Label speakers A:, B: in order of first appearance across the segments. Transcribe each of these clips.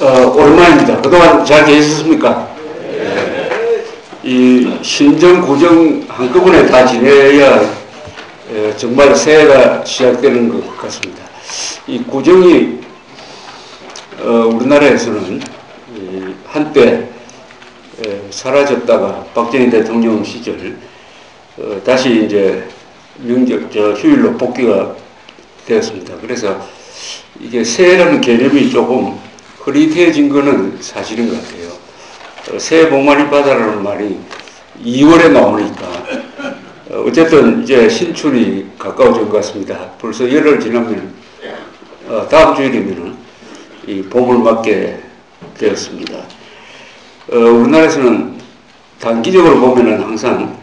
A: 오랜만입니다. 그동안 잘 계셨습니까? 이 신정, 구정 한꺼번에 다 지내야 정말 새해가 시작되는 것 같습니다. 이 구정이 우리나라에서는 한때 사라졌다가 박정희 대통령 시절 다시 이제 휴일로 복귀가 되었습니다. 그래서 이게 새해라는 개념이 조금 흐릿해진 거는 사실인 것 같아요. 새해 복 많이 받아라는 말이 2월에 나오니까 어쨌든 이제 신春이 가까워진 것 같습니다. 벌써 열흘 지나면 다음 주일이면 이 봄을 맞게 되었습니다. 우리나라에서는 단기적으로 보면은 항상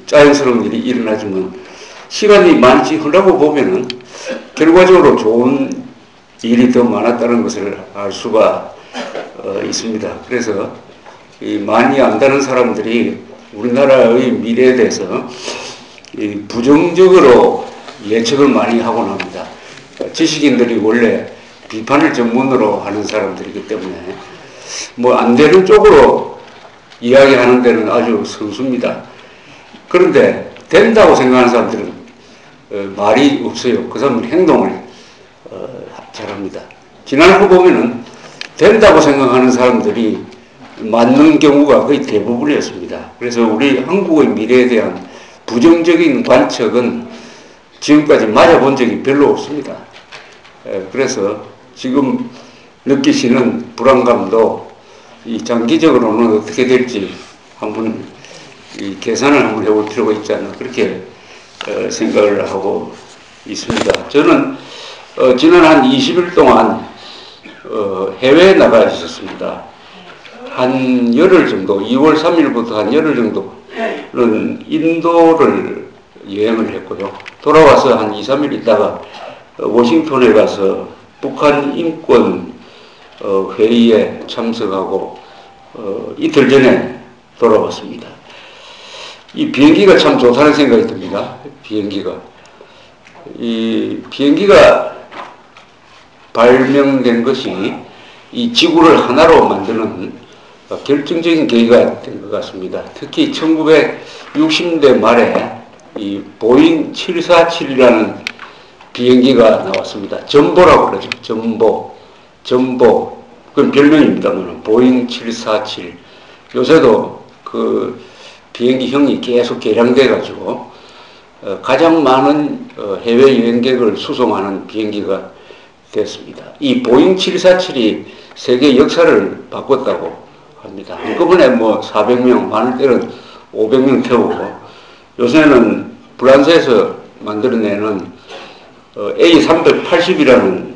A: 자연스러운 일이 일어나지만 시간이 많이 흐르고 보면은 결과적으로 좋은 일이 더 많았다는 것을 알 수가 있습니다. 그래서 많이 안다는 사람들이 우리나라의 미래에 대해서 부정적으로 예측을 많이 하곤 합니다. 지식인들이 원래 비판을 전문으로 하는 사람들이기 때문에 뭐 안 되는 쪽으로 이야기하는 데는 아주 선수입니다. 그런데 된다고 생각하는 사람들은 말이 없어요. 그 사람은 행동을 잘합니다. 지난해 보면은 된다고 생각하는 사람들이 맞는 경우가 거의 대부분이었습니다. 그래서 우리 한국의 미래에 대한 부정적인 관측은 지금까지 맞아본 적이 별로 없습니다. 그래서 지금 느끼시는 불안감도 이 장기적으로는 어떻게 될지 한번 이 계산을 한번 해볼 필요가 있지 않나 그렇게 생각을 하고 있습니다. 저는 지난 한 20일 동안 해외에 나가 있었습니다. 한 열흘 정도, 2월 3일부터 한 열흘 정도는 인도를 여행을 했고요. 돌아와서 한 2, 3일 있다가 워싱턴에 가서 북한 인권 회의에 참석하고 이틀 전에 돌아왔습니다. 이 비행기가 참 좋다는 생각이 듭니다. 이 비행기가 발명된 것이 이 지구를 하나로 만드는 결정적인 계기가 된 것 같습니다. 특히 1960년대 말에 이 보잉 747이라는 비행기가 나왔습니다. 전보라고 그러죠. 전보. 그건 별명입니다만 보잉 747. 요새도 그 비행기형이 계속 개량돼 가지고 가장 많은 해외 여행객을 수송하는 비행기가 됐습니다. 이 보잉 747이 세계 역사를 바꿨다고 합니다. 한꺼번에 뭐 400명, 많을 때는 500명 태우고 요새는 프랑스에서 만들어내는 A380이라는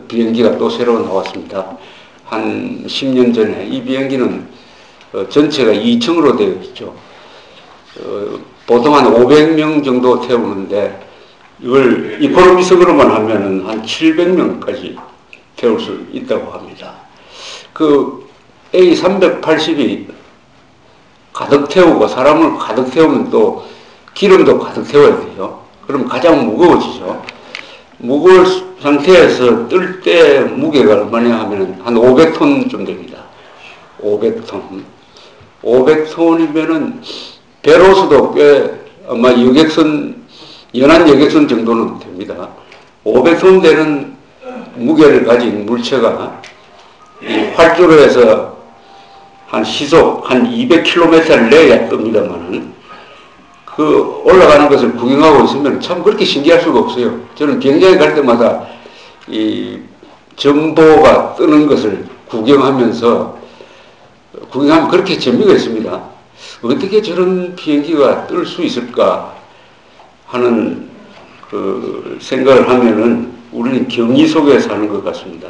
A: 비행기가 또 새로 나왔습니다. 한 10년 전에 이 비행기는 전체가 2층으로 되어 있죠. 보통 한 500명 정도 태우는데 이걸 이코노미석으로만 하면은 한 700명까지 태울 수 있다고 합니다. 그 A380이 가득 태우고 사람을 가득 태우면 또 기름도 가득 태워야 돼요. 그럼 가장 무거워지죠. 무거운 상태에서 뜰 때 무게가 얼마냐 하면 한 500톤 좀 됩니다. 500톤. 500톤이면은 배로서도 꽤 아마 연한 여객선 정도는 됩니다. 500톤 되는 무게를 가진 물체가 이 활주로 해서 한 시속 한 200km를 내야 뜹니다만은 그 올라가는 것을 구경하고 있으면 참 그렇게 신기할 수가 없어요. 저는 비행장에 갈 때마다 이 전보가 뜨는 것을 구경하면 그렇게 재미가 있습니다. 어떻게 저런 비행기가 뜰 수 있을까 하는 그 생각을 하면은 우리는 경이 속에 사는 것 같습니다.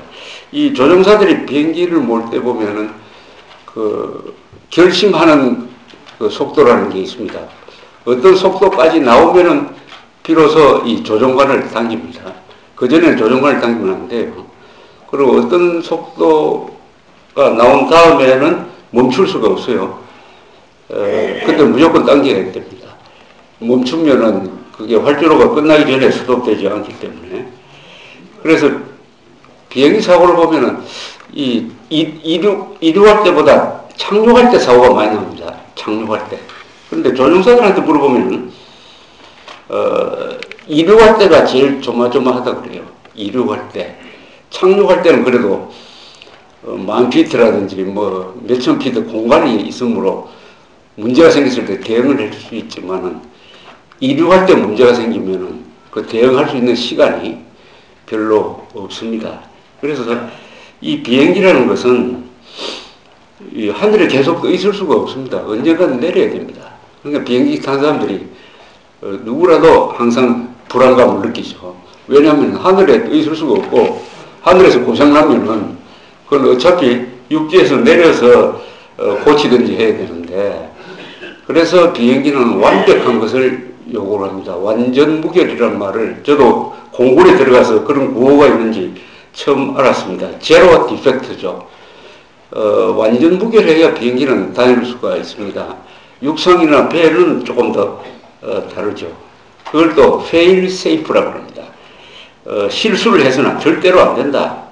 A: 이 조종사들이 비행기를 몰 때 보면은 그 결심하는 그 속도라는 게 있습니다. 어떤 속도까지 나오면은 비로소 이 조종관을 당깁니다. 그전에는 조종관을 당기면 안 돼요. 그리고 어떤 속도가 나온 다음에는 멈출 수가 없어요. 그때 무조건 당겨야 됩니다. 멈추면은 그게 활주로가 끝나기 전에 스톱되지 않기 때문에. 그래서 비행기 사고를 보면은 이륙할 때보다 착륙할 때 사고가 많이 납니다. 착륙할 때. 그런데 조종사들한테 물어보면, 이륙할 때가 제일 조마조마하다 그래요. 이륙할 때. 착륙할 때는 그래도 10,000피트라든지 뭐 몇천 피트 공간이 있으므로 문제가 생겼을 때 대응을 할 수 있지만은, 이륙할 때 문제가 생기면은 그 대응할 수 있는 시간이 별로 없습니다. 그래서 이 비행기라는 것은 이 하늘에 계속 떠 있을 수가 없습니다. 언젠가는 내려야 됩니다. 그러니까 비행기 탄 사람들이 누구라도 항상 불안감을 느끼죠. 왜냐하면 하늘에 떠 있을 수가 없고, 하늘에서 고장나면은 그건 어차피 육지에서 내려서 고치든지 해야 되는데, 그래서 비행기는 완벽한 것을 요구를 합니다. 완전 무결이라는 말을 저도 공군에 들어가서 그런 구호가 있는지 처음 알았습니다. 제로 디펙트죠. 완전 무결해야 비행기는 다닐 수가 있습니다. 육상이나 배는 조금 더 다르죠. 그걸 또 fail safe라고 합니다. 실수를 해서는 절대로 안 된다.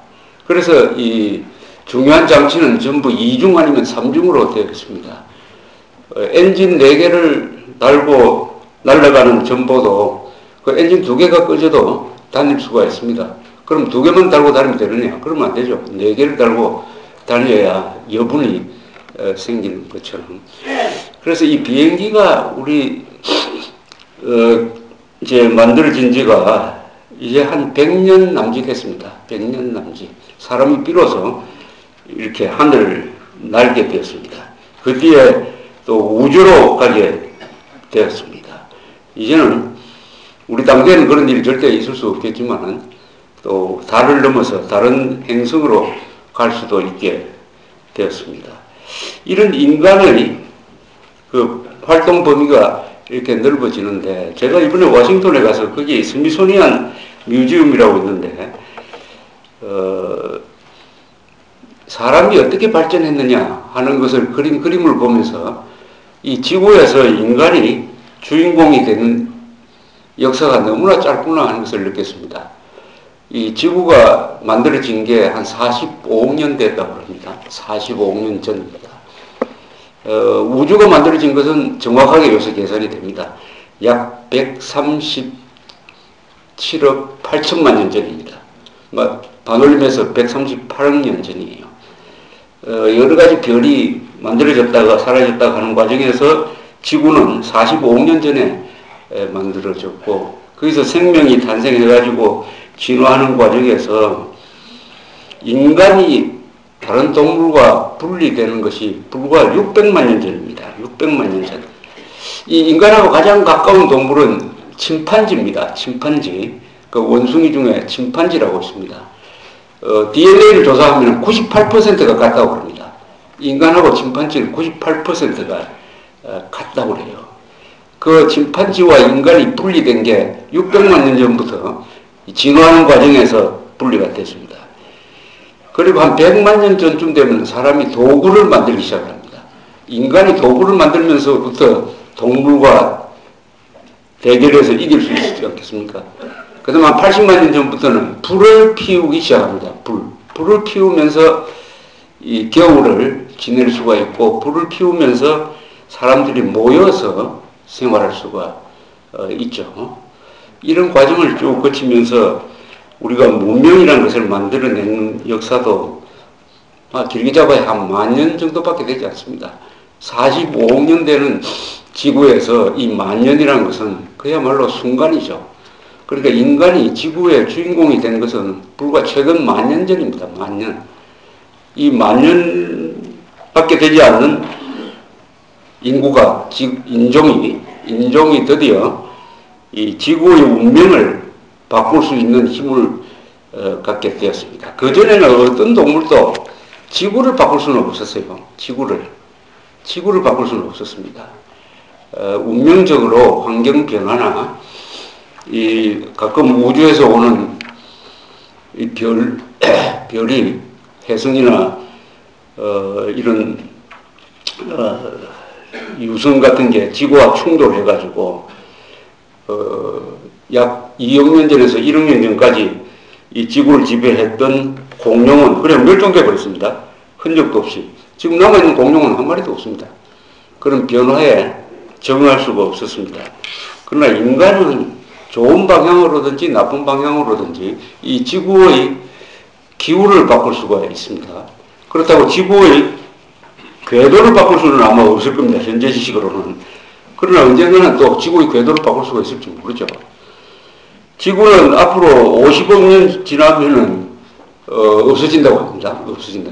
A: 그래서 이 중요한 장치는 전부 2중 아니면 3중으로 되어 있습니다. 엔진 4개를 달고 날아가는 전보도 그 엔진 2개가 꺼져도 다닐 수가 있습니다. 그럼 2개만 달고 다니면 되느냐? 그러면 안 되죠. 4개를 달고 다녀야 여분이 생기는 것처럼. 그래서 이 비행기가 우리 이제 만들어진 지가 이제 한 100년 남짓 했습니다. 100년 남짓. 사람이 비로소 이렇게 하늘을 날게 되었습니다. 그 뒤에 또 우주로 가게 되었습니다. 이제는 우리 당대에는 그런 일이 절대 있을 수 없겠지만은 또 달을 넘어서 다른 행성으로 갈 수도 있게 되었습니다. 이런 인간의 그 활동 범위가 이렇게 넓어지는데, 제가 이번에 워싱턴에 가서 거기 스미소니안 뮤지엄이라고 있는데, 사람이 어떻게 발전했느냐 하는 것을 그림을 보면서 이 지구에서 인간이 주인공이 되는 역사가 너무나 짧구나 하는 것을 느꼈습니다. 이 지구가 만들어진 게 한 45억 년 됐다고 합니다. 45억 년 전입니다. 우주가 만들어진 것은 정확하게 요새 계산이 됩니다. 약 137억 8천만 년 전입니다. 반올림해서 138억 년 전이에요. 여러 가지 별이 만들어졌다가 사라졌다가 하는 과정에서 지구는 45억 년 전에 만들어졌고, 거기서 생명이 탄생해가지고 진화하는 과정에서 인간이 다른 동물과 분리되는 것이 불과 600만 년 전입니다. 600만 년 전. 이 인간하고 가장 가까운 동물은 침판지입니다. 침판지. 그 원숭이 중에 침판지라고 있습니다. DNA를 조사하면 98%가 같다고 합니다. 인간하고 침판지는 98%가 같다고 해요. 그 침판지와 인간이 분리된 게 600만 년 전부터 진화하는 과정에서 분리가 됐습니다. 그리고 한 100만 년 전쯤 되면 사람이 도구를 만들기 시작합니다. 인간이 도구를 만들면서부터 동물과 대결해서 이길 수 있지 않겠습니까? 그 다음 한 80만 년 전부터는 불을 피우기 시작합니다. 불을 피우면서 이 겨울을 지낼 수가 있고, 불을 피우면서 사람들이 모여서 생활할 수가 있죠. 이런 과정을 쭉 거치면서 우리가 문명이라는 것을 만들어낸 역사도 길게 잡아야 한 10,000년 정도밖에 되지 않습니다. 45억 년 되는 지구에서 이 10,000년이라는 것은 그야말로 순간이죠. 그러니까 인간이 지구의 주인공이 된 것은 불과 최근 10,000년 전입니다. 10,000년. 이 10,000년밖에 되지 않는 인구가, 인종이 드디어 이 지구의 운명을 바꿀 수 있는 힘을 갖게 되었습니다. 그전에는 어떤 동물도 지구를 바꿀 수는 없었어요. 지구를 바꿀 수는 없었습니다. 운명적으로 환경 변화나 가끔 우주에서 오는 이 별이 혜성이나 이런 유성 같은 게 지구와 충돌해가지고 약 2억 년 전에서 1억 년 전까지 이 지구를 지배했던 공룡은 그래 멸종돼 버렸습니다. 흔적도 없이. 지금 남아있는 공룡은 한 마리도 없습니다. 그런 변화에 적응할 수가 없었습니다. 그러나 인간은 좋은 방향으로든지 나쁜 방향으로든지 이 지구의 기후를 바꿀 수가 있습니다. 그렇다고 지구의 궤도를 바꿀 수는 아마 없을 겁니다. 현재 지식으로는. 그러나 언젠가는 또 지구의 궤도를 바꿀 수가 있을지 모르죠. 지구는 앞으로 50억 년 지나면은 없어진다고 합니다. 없어진다.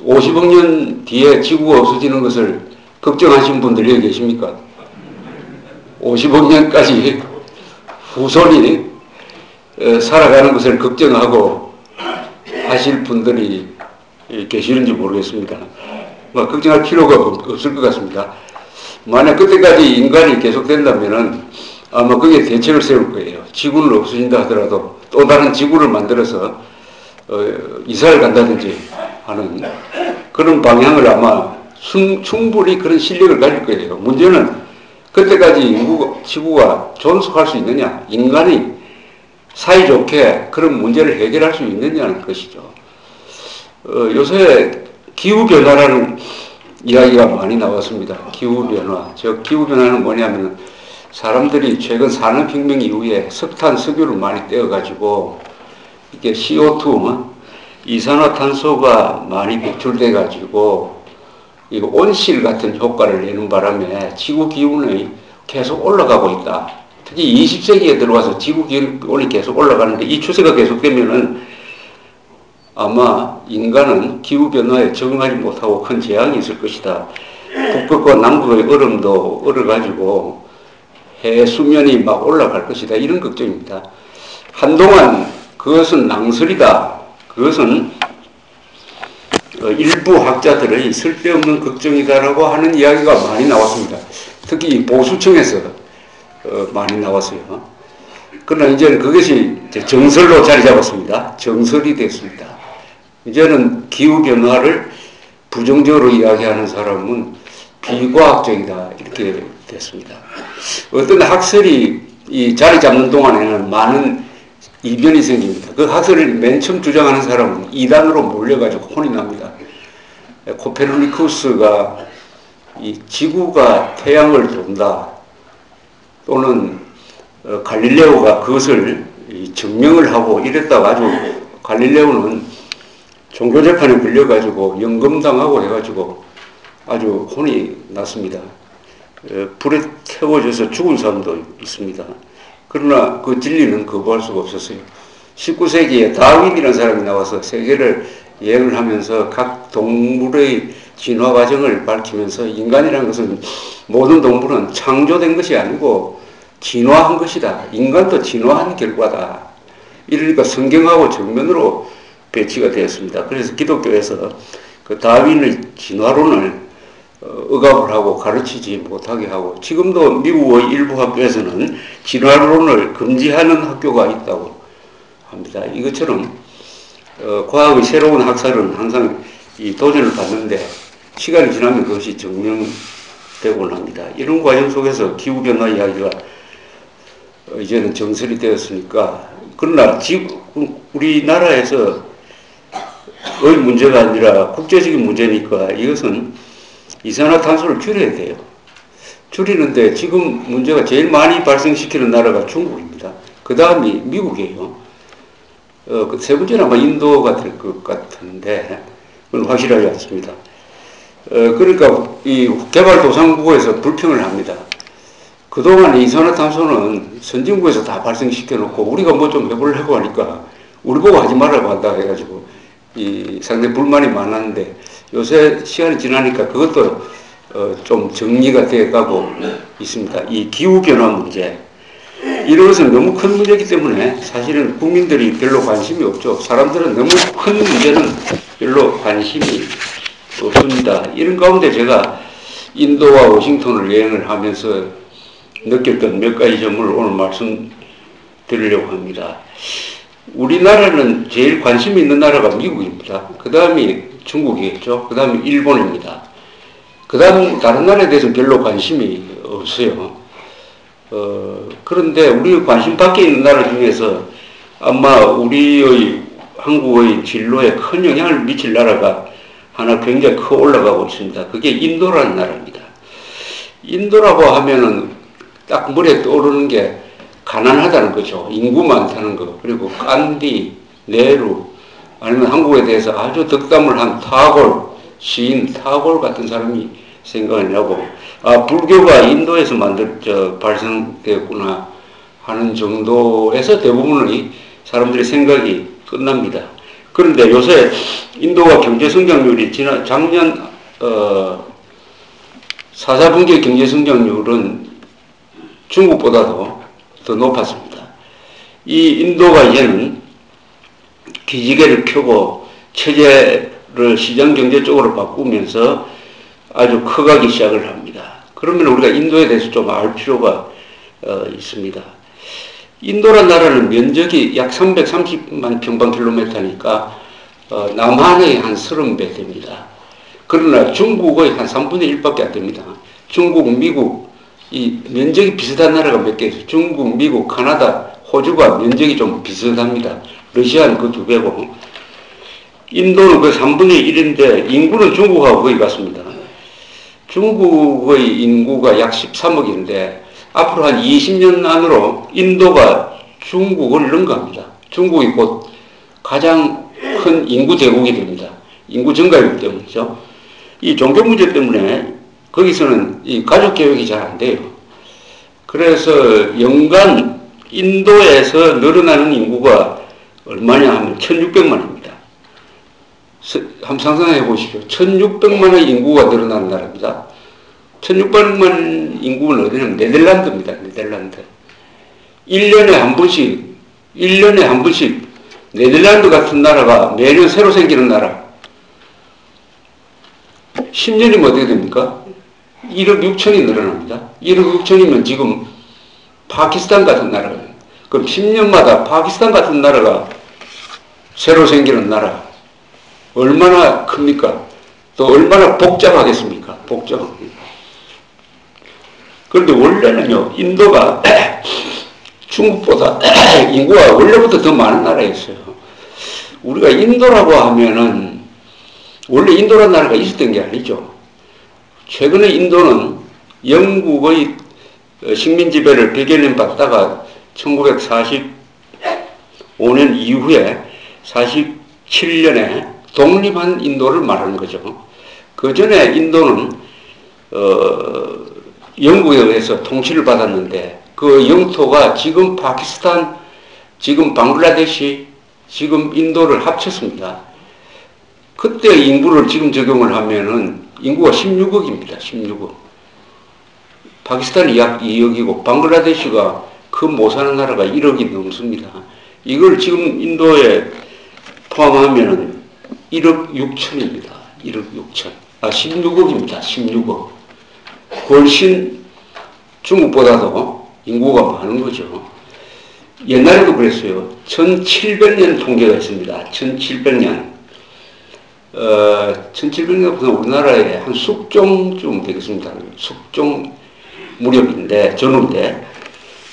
A: 50억 년 뒤에 지구가 없어지는 것을 걱정하시는 분들이 여기 계십니까? 50억 년까지 후손이 살아가는 것을 걱정하고 하실 분들이 계시는지 모르겠습니다. 뭐 걱정할 필요가 없을 것 같습니다. 만약 그때까지 인간이 계속된다면은 아마 거기에 대책을 세울 거예요. 지구는 없어진다 하더라도 또 다른 지구를 만들어서 이사를 간다든지 하는 그런 방향을 아마 충분히 그런 실력을 가질 거예요. 문제는 그때까지 지구가 존속할 수 있느냐, 인간이 사이좋게 그런 문제를 해결할 수 있느냐는 것이죠. 요새 기후변화라는 이야기가 많이 나왔습니다. 기후변화. 저 기후변화는 뭐냐면 사람들이 최근 산업혁명 이후에 석탄, 석유를 많이 떼어가지고 이게 CO2, 이산화탄소가 많이 배출돼가지고 이 온실 같은 효과를 내는 바람에 지구 기온이 계속 올라가고 있다. 특히 20세기에 들어와서 지구 기온이 계속 올라가는데 이 추세가 계속되면은 아마 인간은 기후변화에 적응하지 못하고 큰 재앙이 있을 것이다. 북극과 남극의 얼음도 얼어가지고 해 수면이 막 올라갈 것이다. 이런 걱정입니다. 한동안 그것은 낭설이다. 그것은 일부 학자들의 쓸데없는 걱정이다라고 하는 이야기가 많이 나왔습니다. 특히 보수층에서 많이 나왔어요. 그러나 이제는 그것이 정설로 자리 잡았습니다. 정설이 됐습니다. 이제는 기후변화를 부정적으로 이야기하는 사람은 비과학적이다. 이렇게 됐습니다. 어떤 학설이 이 자리 잡는 동안에는 많은 이변이 생깁니다. 그 학설을 맨 처음 주장하는 사람은 이단으로 몰려가지고 혼이 납니다. 코페르니쿠스가 이 지구가 태양을 돈다. 또는 갈릴레오가 그것을 증명을 하고 이랬다가 아주 갈릴레오는 종교재판에 걸려가지고 연금당하고 해가지고 아주 혼이 났습니다. 불에 태워져서 죽은 사람도 있습니다. 그러나 그 진리는 거부할 수가 없었어요. 19세기에 다윈이라는 사람이 나와서 세계를 여행을 하면서 각 동물의 진화 과정을 밝히면서 인간이라는 것은 모든 동물은 창조된 것이 아니고 진화한 것이다. 인간도 진화한 결과다. 이러니까 성경하고 정면으로 배치가 되었습니다. 그래서 기독교에서 그 다윈의 진화론을 억압을 하고 가르치지 못하게 하고 지금도 미국의 일부 학교에서는 진화론을 금지하는 학교가 있다고 합니다. 이것처럼 과학의 새로운 학설은 항상 이 도전을 받는데 시간이 지나면 그것이 증명되곤 합니다. 이런 과정 속에서 기후변화 이야기가 이제는 정설이 되었으니까 그러나 우리나라에서의 문제가 아니라 국제적인 문제니까 이것은 이산화탄소를 줄여야 돼요. 줄이는데 지금 문제가 제일 많이 발생시키는 나라가 중국입니다. 그 다음이 미국이에요. 그 세 번째는 아마 인도가 될 것 같은데 그건 확실하지 않습니다. 그러니까 이 개발도상국에서 불평을 합니다. 그동안 이산화탄소는 선진국에서 다 발생시켜 놓고 우리가 뭐 좀 해보려고 하니까 우리 보고 하지 말라고 한다 해가지고 상당히 불만이 많았는데 요새 시간이 지나니까 그것도 좀 정리가 되어 가고 있습니다. 이 기후변화 문제. 이런 것은 너무 큰 문제이기 때문에 사실은 국민들이 별로 관심이 없죠. 사람들은 너무 큰 문제는 별로 관심이 없습니다. 이런 가운데 제가 인도와 워싱턴을 여행을 하면서 느꼈던 몇 가지 점을 오늘 말씀드리려고 합니다. 우리나라는 제일 관심이 있는 나라가 미국입니다. 그 다음이 중국이겠죠. 그 다음이 일본입니다. 그 다음 다른 나라에 대해서는 별로 관심이 없어요. 그런데 우리 관심 밖에 있는 나라 중에서 아마 우리의 한국의 진로에 큰 영향을 미칠 나라가 하나 굉장히 커 올라가고 있습니다. 그게 인도라는 나라입니다. 인도라고 하면은 딱 머리에 떠오르는 게 가난하다는 거죠. 인구 많다는 거. 그리고 간디, 네루, 아니면 한국에 대해서 아주 덕담을 한 타골, 시인 타골 같은 사람이 생각이 나고, 아, 불교가 인도에서 발생되었구나 하는 정도에서 대부분의 사람들의 생각이 끝납니다. 그런데 요새 인도가 경제 성장률이 작년 4분기 경제 성장률은 중국보다도 더 높았습니다. 이 인도가 이제는 기지개를 켜고 체제를 시장경제 쪽으로 바꾸면서 아주 커가기 시작을 합니다. 그러면 우리가 인도에 대해서 좀 알 필요가 있습니다. 인도란 나라는 면적이 약 330만 평방킬로미터니까 남한의 한 30배 됩니다. 그러나 중국의 한 3분의 1밖에 안 됩니다. 중국, 미국, 이 면적이 비슷한 나라가 몇 개 있어요. 중국, 미국, 카나다, 호주가 면적이 좀 비슷합니다. 러시아는 그 2배고. 인도는 그 3분의 1인데 인구는 중국하고 거의 같습니다. 중국의 인구가 약 13억인데 앞으로 한 20년 안으로 인도가 중국을 능가합니다. 중국이 곧 가장 큰 인구 대국이 됩니다. 인구 증가이기 때문이죠. 이 종교 문제 때문에 거기서는 이 가족 계획이 잘 안 돼요. 그래서 연간 인도에서 늘어나는 인구가 얼마냐 하면 1600만입니다. 한번 상상해 보십시오. 1600만의 인구가 늘어나는 나라입니다. 1600만 인구는 어디냐면 네덜란드입니다. 네덜란드. 1년에 한 번씩 네덜란드 같은 나라가 매년 새로 생기는 나라. 10년이면 어떻게 됩니까? 1억 6천이 늘어납니다. 1억 6천이면 지금 파키스탄 같은 나라가 돼요. 그럼 10년마다 파키스탄 같은 나라가 새로 생기는 나라. 얼마나 큽니까? 또 얼마나 복잡하겠습니까? 복잡합니다. 그런데 원래는요, 인도가 중국보다 인구가 원래부터 더 많은 나라였어요. 우리가 인도라고 하면은 원래 인도라는 나라가 있었던 게 아니죠. 최근에 인도는 영국의 식민 지배를 100여 년 받다가 1945년 이후에 47년에 독립한 인도를 말하는 거죠. 그 전에 인도는 영국에 의해서 통치를 받았는데 그 영토가 지금 파키스탄, 지금 방글라데시, 지금 인도를 합쳤습니다. 그때 인구를 지금 적용을 하면은 인구가 16억입니다. 16억. 파키스탄이 약 2억이고 방글라데시가 그 못 사는 나라가 1억이 넘습니다. 이걸 지금 인도에 포함하면은 1억 6천입니다. 1억 6천. 16억입니다. 16억. 훨씬 중국보다도 인구가 많은 거죠. 옛날에도 그랬어요. 1700년 통계가 있습니다. 1700년. 1700년부터 우리나라에 한 숙종쯤 되겠습니다. 숙종 무렵인데, 전후인데,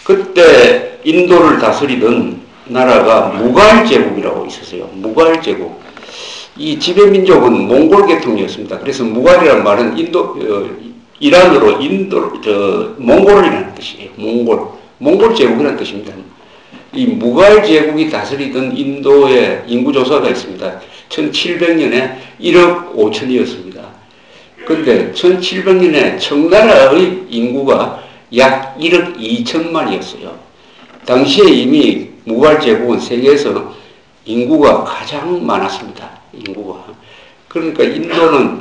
A: 그때 인도를 다스리던 나라가 무갈 제국이라고 있었어요. 무갈 제국. 이 지배민족은 몽골 계통이었습니다. 그래서 무갈이라는 말은 이란으로 몽골이라는 뜻이에요. 몽골 제국이라는 뜻입니다. 이 무갈 제국이 다스리던 인도의 인구조사가 있습니다. 1700년에 1억 5천이었습니다. 근데 1700년에 청나라의 인구가 약 1억 2천만이었어요. 당시에 이미 무갈 제국은 세계에서 인구가 가장 많았습니다. 인구가. 그러니까 인도는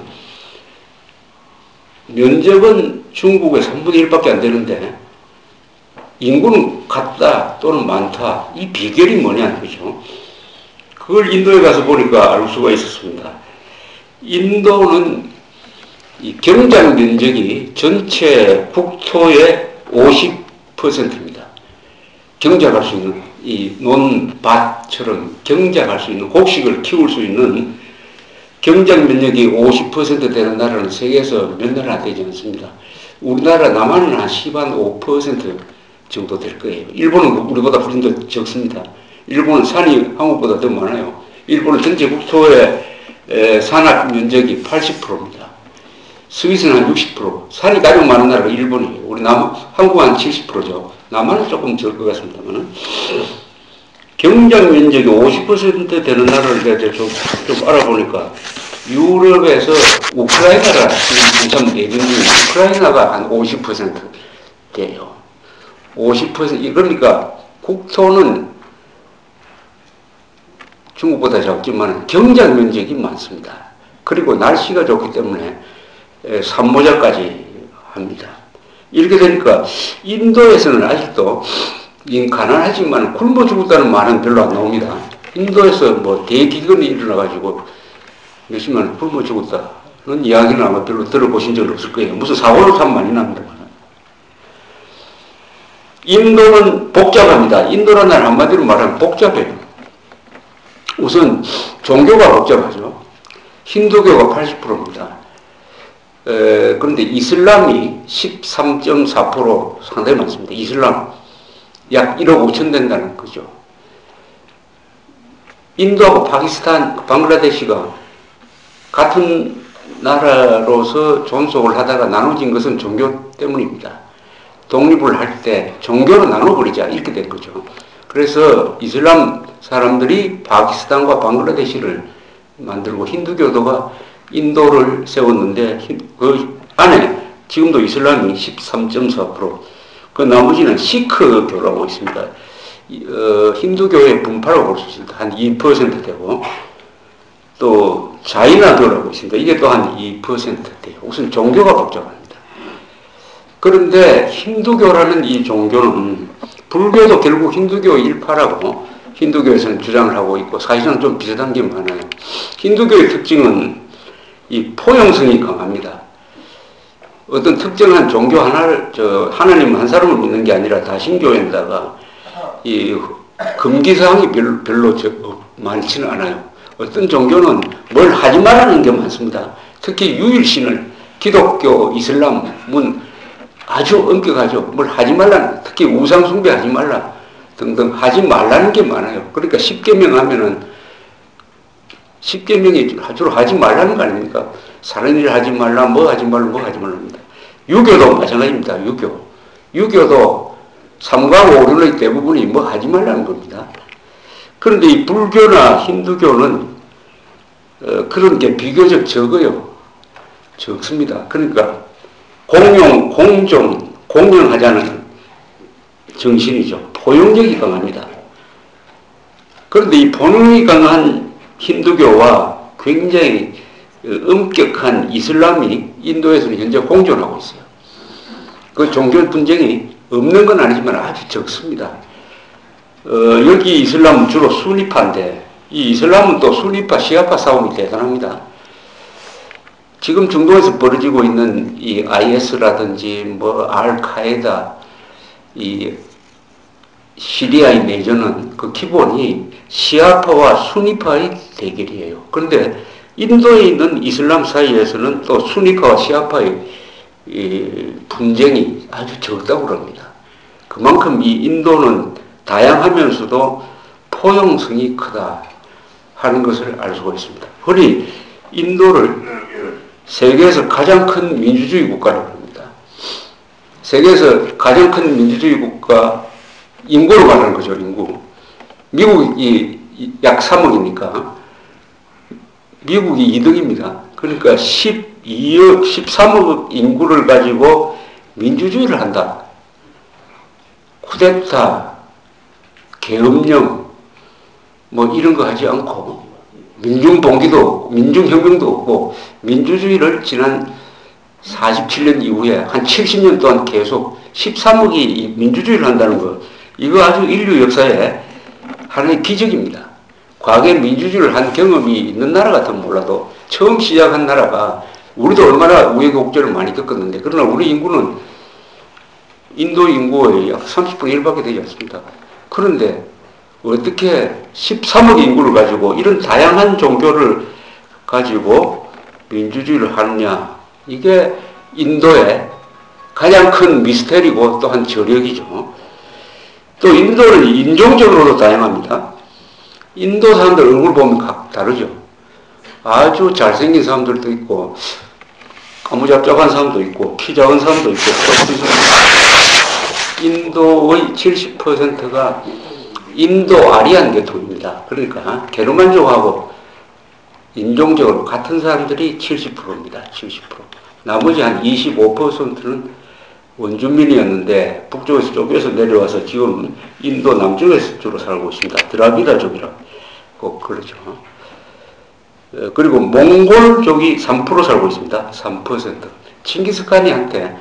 A: 면적은 중국의 3분의 1밖에 안 되는데 인구는 같다 또는 많다. 이 비결이 뭐냐 그죠? 그걸 인도에 가서 보니까 알 수가 있었습니다. 인도는 이 경작 면적이 전체 국토의 50%입니다. 경작할 수 있는 이 논밭처럼 경작할 수 있는 곡식을 키울 수 있는 경작 면적이 50% 되는 나라는 세계에서 몇 나라 되지 않습니다. 우리나라 남한은 한 15% 정도 될 거예요. 일본은 우리보다 훨씬 더 적습니다. 일본은 산이 한국보다 더 많아요. 일본은 전체 국토의 산악 면적이 80%입니다. 스위스는 한 60%. 산이 가장 많은 나라가 일본이에요. 우리 한국은 한 70%죠. 남한은 조금 적을 것 같습니다만은. 경작 면적이 50% 되는 나라를 제가 좀 알아보니까 유럽에서 우크라이나가 한참 내전 중에 우크라이나가 한 50% 돼요. 50%. 그러니까 국토는 중국보다 작지만 경작 면적이 많습니다. 그리고 날씨가 좋기 때문에 산모작까지 합니다. 이렇게 되니까 인도에서는 아직도 가난하지만 굶어 죽었다는 말은 별로 안 나옵니다. 인도에서 뭐 대기근이 일어나가지고 몇십만 굶어 죽었다는 이야기는 아마 별로 들어보신 적 없을 거예요. 무슨 사고는 참 많이 납니다만. 인도는 복잡합니다. 인도라는 나라 한마디로 말하면 복잡해요. 우선 종교가 복잡하죠. 힌두교가 80%입니다. 그런데 이슬람이 13.4% 상당히 많습니다. 이슬람 약 1억 5천 된다는 거죠. 인도하고 파키스탄, 방글라데시가 같은 나라로서 존속을 하다가 나눠진 것은 종교 때문입니다. 독립을 할 때 종교로 나눠버리자 이렇게 된 거죠. 그래서 이슬람 사람들이 파키스탄과 방글라데시를 만들고 힌두교도가 인도를 세웠는데 그 안에 지금도 이슬람이 13.4%, 그 나머지는 시크교라고 있습니다. 힌두교의 분파라고 볼 수 있습니다. 한 2% 되고, 또 자이나교라고 있습니다. 이게 또 한 2% 돼요. 우선 종교가 복잡합니다. 그런데 힌두교라는 이 종교는 불교도 결국 힌두교 일파라고 힌두교에서는 주장을 하고 있고 사실상 좀 비슷한 게 많아요. 힌두교의 특징은 이 포용성이 강합니다. 어떤 특정한 종교 하나님 한 사람을 믿는 게 아니라 다신교에다가 이 금기사항이 별로 많지는 않아요. 어떤 종교는 뭘 하지 말라는 게 많습니다. 특히 유일신을 기독교, 이슬람은 아주 엄격하죠. 뭘 하지 말라는, 특히 우상 숭배하지 말라 등등 하지 말라는 게 많아요. 그러니까 10계명 하면은 10계명이 주로 하지 말라는 거 아닙니까? 사는 일 하지 말라, 뭐 하지 말라, 뭐 하지 말랍니다. 유교도 마찬가지입니다. 유교도 삼강 오륜의 대부분이 뭐 하지 말라는 겁니다. 그런데 이 불교나 힌두교는 그런 게 비교적 적어요. 적습니다. 그러니까 공용하자는 정신이죠. 포용력이 강합니다. 그런데 이 포용력이 강한 힌두교와 굉장히 엄격한 이슬람이 인도에서는 현재 공존하고 있어요. 그 종교 분쟁이 없는 건 아니지만 아주 적습니다. 여기 이슬람은 주로 수니파인데 이 이슬람은 또 수니파, 시아파 싸움이 대단합니다. 지금 중동에서 벌어지고 있는 이 IS라든지 뭐 알카에다, 이 시리아의 내전은 그 기본이 시아파와 수니파의 대결이에요. 그런데 인도에 있는 이슬람 사이에서는 또 수니파와 시아파의 분쟁이 아주 적다고 합니다. 그만큼 이 인도는 다양하면서도 포용성이 크다 하는 것을 알 수가 있습니다. 흔히 인도를 세계에서 가장 큰 민주주의 국가라고 합니다. 세계에서 가장 큰 민주주의 국가, 인구로 말하는 거죠, 인구. 미국이 약 3억이니까 미국이 2등입니다. 그러니까 12억, 13억 인구를 가지고 민주주의를 한다. 쿠데타, 계엄령, 뭐 이런 거 하지 않고 민중봉기도 없고 민중혁명도 없고 민주주의를 지난 47년 이후에 한 70년 동안 계속 13억이 민주주의를 한다는 거, 이거 아주 인류 역사에 하나의 기적입니다. 과거에 민주주의를 한 경험이 있는 나라 같으면 몰라도 처음 시작한 나라가, 우리도 얼마나 우여곡절을 많이 겪었는데, 그러나 우리 인구는 인도 인구의 약 30분의 1밖에 되지 않습니다. 그런데 어떻게 13억 인구를 가지고 이런 다양한 종교를 가지고 민주주의를 하느냐, 이게 인도의 가장 큰 미스테리고 또한 저력이죠. 또 인도는 인종적으로도 다양합니다. 인도 사람들 얼굴 보면 각 다르죠. 아주 잘생긴 사람들도 있고, 까무잡잡한 사람도 있고, 키 작은 사람도 있고, 인도의 70%가 인도 아리안 계통입니다. 그러니까 게르만족하고 인종적으로 같은 사람들이 70%입니다. 70%. 나머지 한 25%는 원주민이었는데 북쪽에서 쪼개서 내려와서 지금 인도 남쪽에서 주로 살고 있습니다. 드라비다족이라고 꼭 그러죠. 그리고 몽골족이 3% 살고 있습니다. 3%. 칭기스칸이한테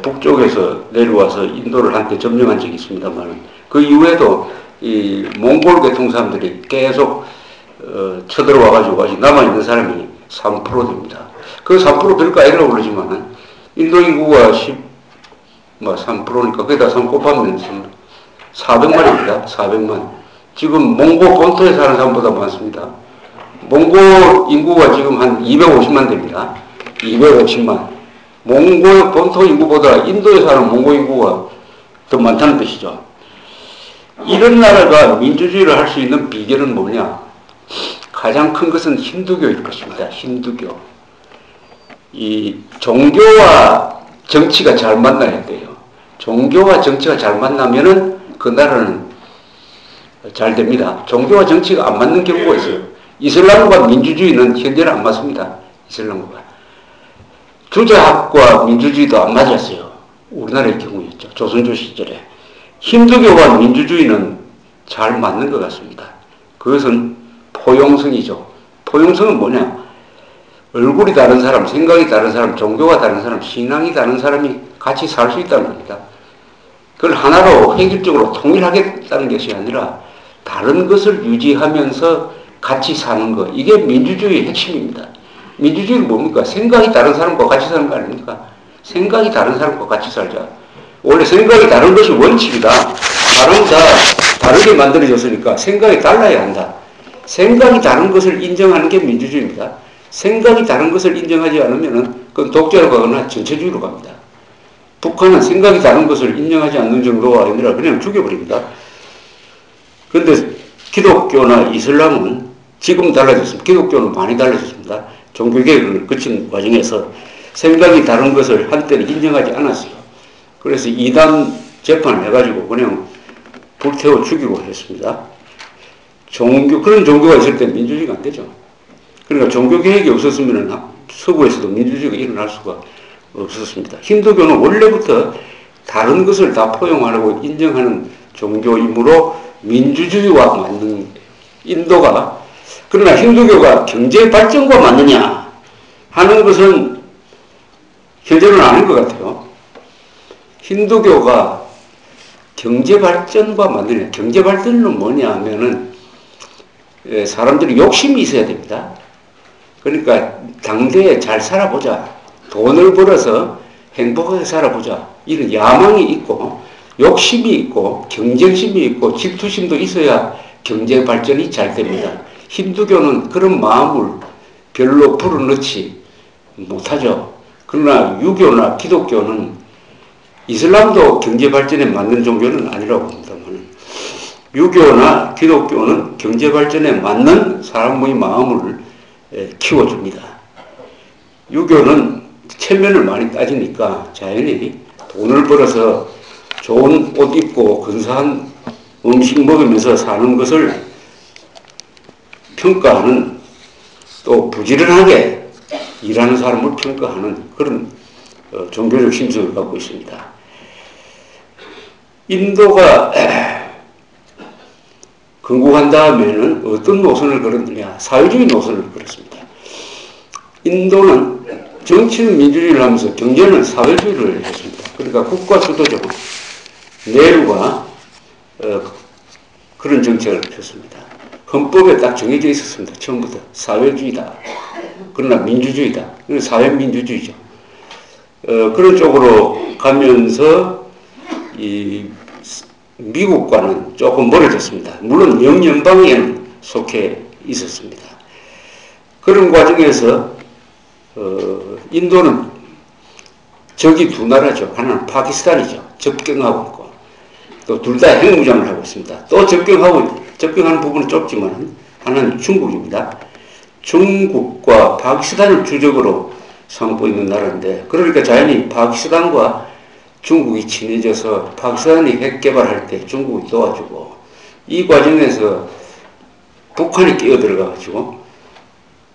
A: 북쪽에서 내려와서 인도를 한때 점령한 적이 있습니다만 그 이후에도 이 몽골 계통 사람들이 계속 쳐들어와가지고 아직 남아있는 사람이 3% 됩니다. 그 3% 별거 아니라고 그러지만 인도 인구가 3%니까 거기다 3 곱하면 400만입니다. 400만. 지금 몽고 본토에 사는 사람보다 많습니다. 몽고 인구가 지금 한 250만 됩니다. 250만. 몽고 본토 인구보다 인도에 사는 몽고 인구가 더 많다는 뜻이죠. 이런 나라가 민주주의를 할 수 있는 비결은 뭐냐? 가장 큰 것은 힌두교일 것입니다. 힌두교. 이 종교와 정치가 잘 만나야 돼요. 종교와 정치가 잘 만나면은 그 나라는 잘 됩니다. 종교와 정치가 안 맞는 경우가 있어요. 이슬람과 민주주의는 현재는 안 맞습니다. 이슬람과. 주자학과 민주주의도 안 맞았어요. 우리나라의 경우였죠. 조선조 시절에. 힌두교와 민주주의는 잘 맞는 것 같습니다. 그것은 포용성이죠. 포용성은 뭐냐? 얼굴이 다른 사람, 생각이 다른 사람, 종교가 다른 사람, 신앙이 다른 사람이 같이 살 수 있다는 겁니다. 그걸 하나로 획일적으로 통일하겠다는 것이 아니라 다른 것을 유지하면서 같이 사는 것. 이게 민주주의의 핵심입니다. 민주주의는 뭡니까? 생각이 다른 사람과 같이 사는 거 아닙니까? 생각이 다른 사람과 같이 살자. 원래 생각이 다른 것이 원칙이다. 사람은 다 다르게 만들어졌으니까 생각이 달라야 한다. 생각이 다른 것을 인정하는 게 민주주의입니다. 생각이 다른 것을 인정하지 않으면 그건 독재로 가거나 전체주의로 갑니다. 북한은 생각이 다른 것을 인정하지 않는 정도가 아니라 그냥 죽여버립니다. 그런데 기독교나 이슬람은 지금 달라졌습니다. 기독교는 많이 달라졌습니다. 종교개혁을 거친 과정에서 생각이 다른 것을 한때는 인정하지 않았어요. 그래서 이단 재판을 해가지고 그냥 불태워 죽이고 했습니다. 그런 종교가 있을 때 민주주의가 안 되죠. 그러니까 종교개혁이 없었으면 서구에서도 민주주의가 일어날 수가 없었습니다. 힌두교는 원래부터 다른 것을 다 포용하려고 인정하는 종교이므로 민주주의와 맞는 인도가, 그러나 힌두교가 경제 발전과 맞느냐 하는 것은 현재는 아닌 것 같아요. 힌두교가 경제 발전과 맞느냐. 경제 발전은 뭐냐 하면은 사람들이 욕심이 있어야 됩니다. 그러니까 당대에 잘 살아보자. 돈을 벌어서 행복하게 살아보자. 이런 야망이 있고 욕심이 있고 경쟁심이 있고 질투심도 있어야 경제 발전이 잘 됩니다. 힌두교는 그런 마음을 별로 불어넣지 못하죠. 그러나 유교나 기독교는, 이슬람도 경제 발전에 맞는 종교는 아니라고 봅니다만 유교나 기독교는 경제 발전에 맞는 사람의 마음을 키워줍니다. 유교는 체면을 많이 따지니까 자연히 돈을 벌어서 좋은 옷 입고 근사한 음식 먹으면서 사는 것을 평가하는, 또 부지런하게 일하는 사람을 평가하는 그런 종교적 심성을 갖고 있습니다. 인도가 건국한 다음에는 어떤 노선을 걸었느냐? 사회주의 노선을 걸었습니다. 인도는 정치는 민주주의를 하면서 경제는 사회주의를 했습니다. 그러니까 국가 주도적 내루가 그런 정책을 폈습니다. 헌법에 딱 정해져 있었습니다. 처음부터 사회주의다. 그러나 민주주의다. 사회민주주의죠. 그런 쪽으로 가면서 이 미국과는 조금 멀어졌습니다. 물론 영연방에는 속해 있었습니다. 그런 과정에서 인도는 적이 두 나라죠. 하나는 파키스탄이죠. 접경하고 있고 또 둘 다 핵무장을 하고 있습니다. 또 접경하고 접경하는 부분은 좁지만 하나는 중국입니다. 중국과 파키스탄을 주적으로 삼고 있는 나라인데, 그러니까 자연히 파키스탄과 중국이 친해져서 파키스탄이 핵 개발할 때 중국이 도와주고, 이 과정에서 북한이 끼어들어가가지고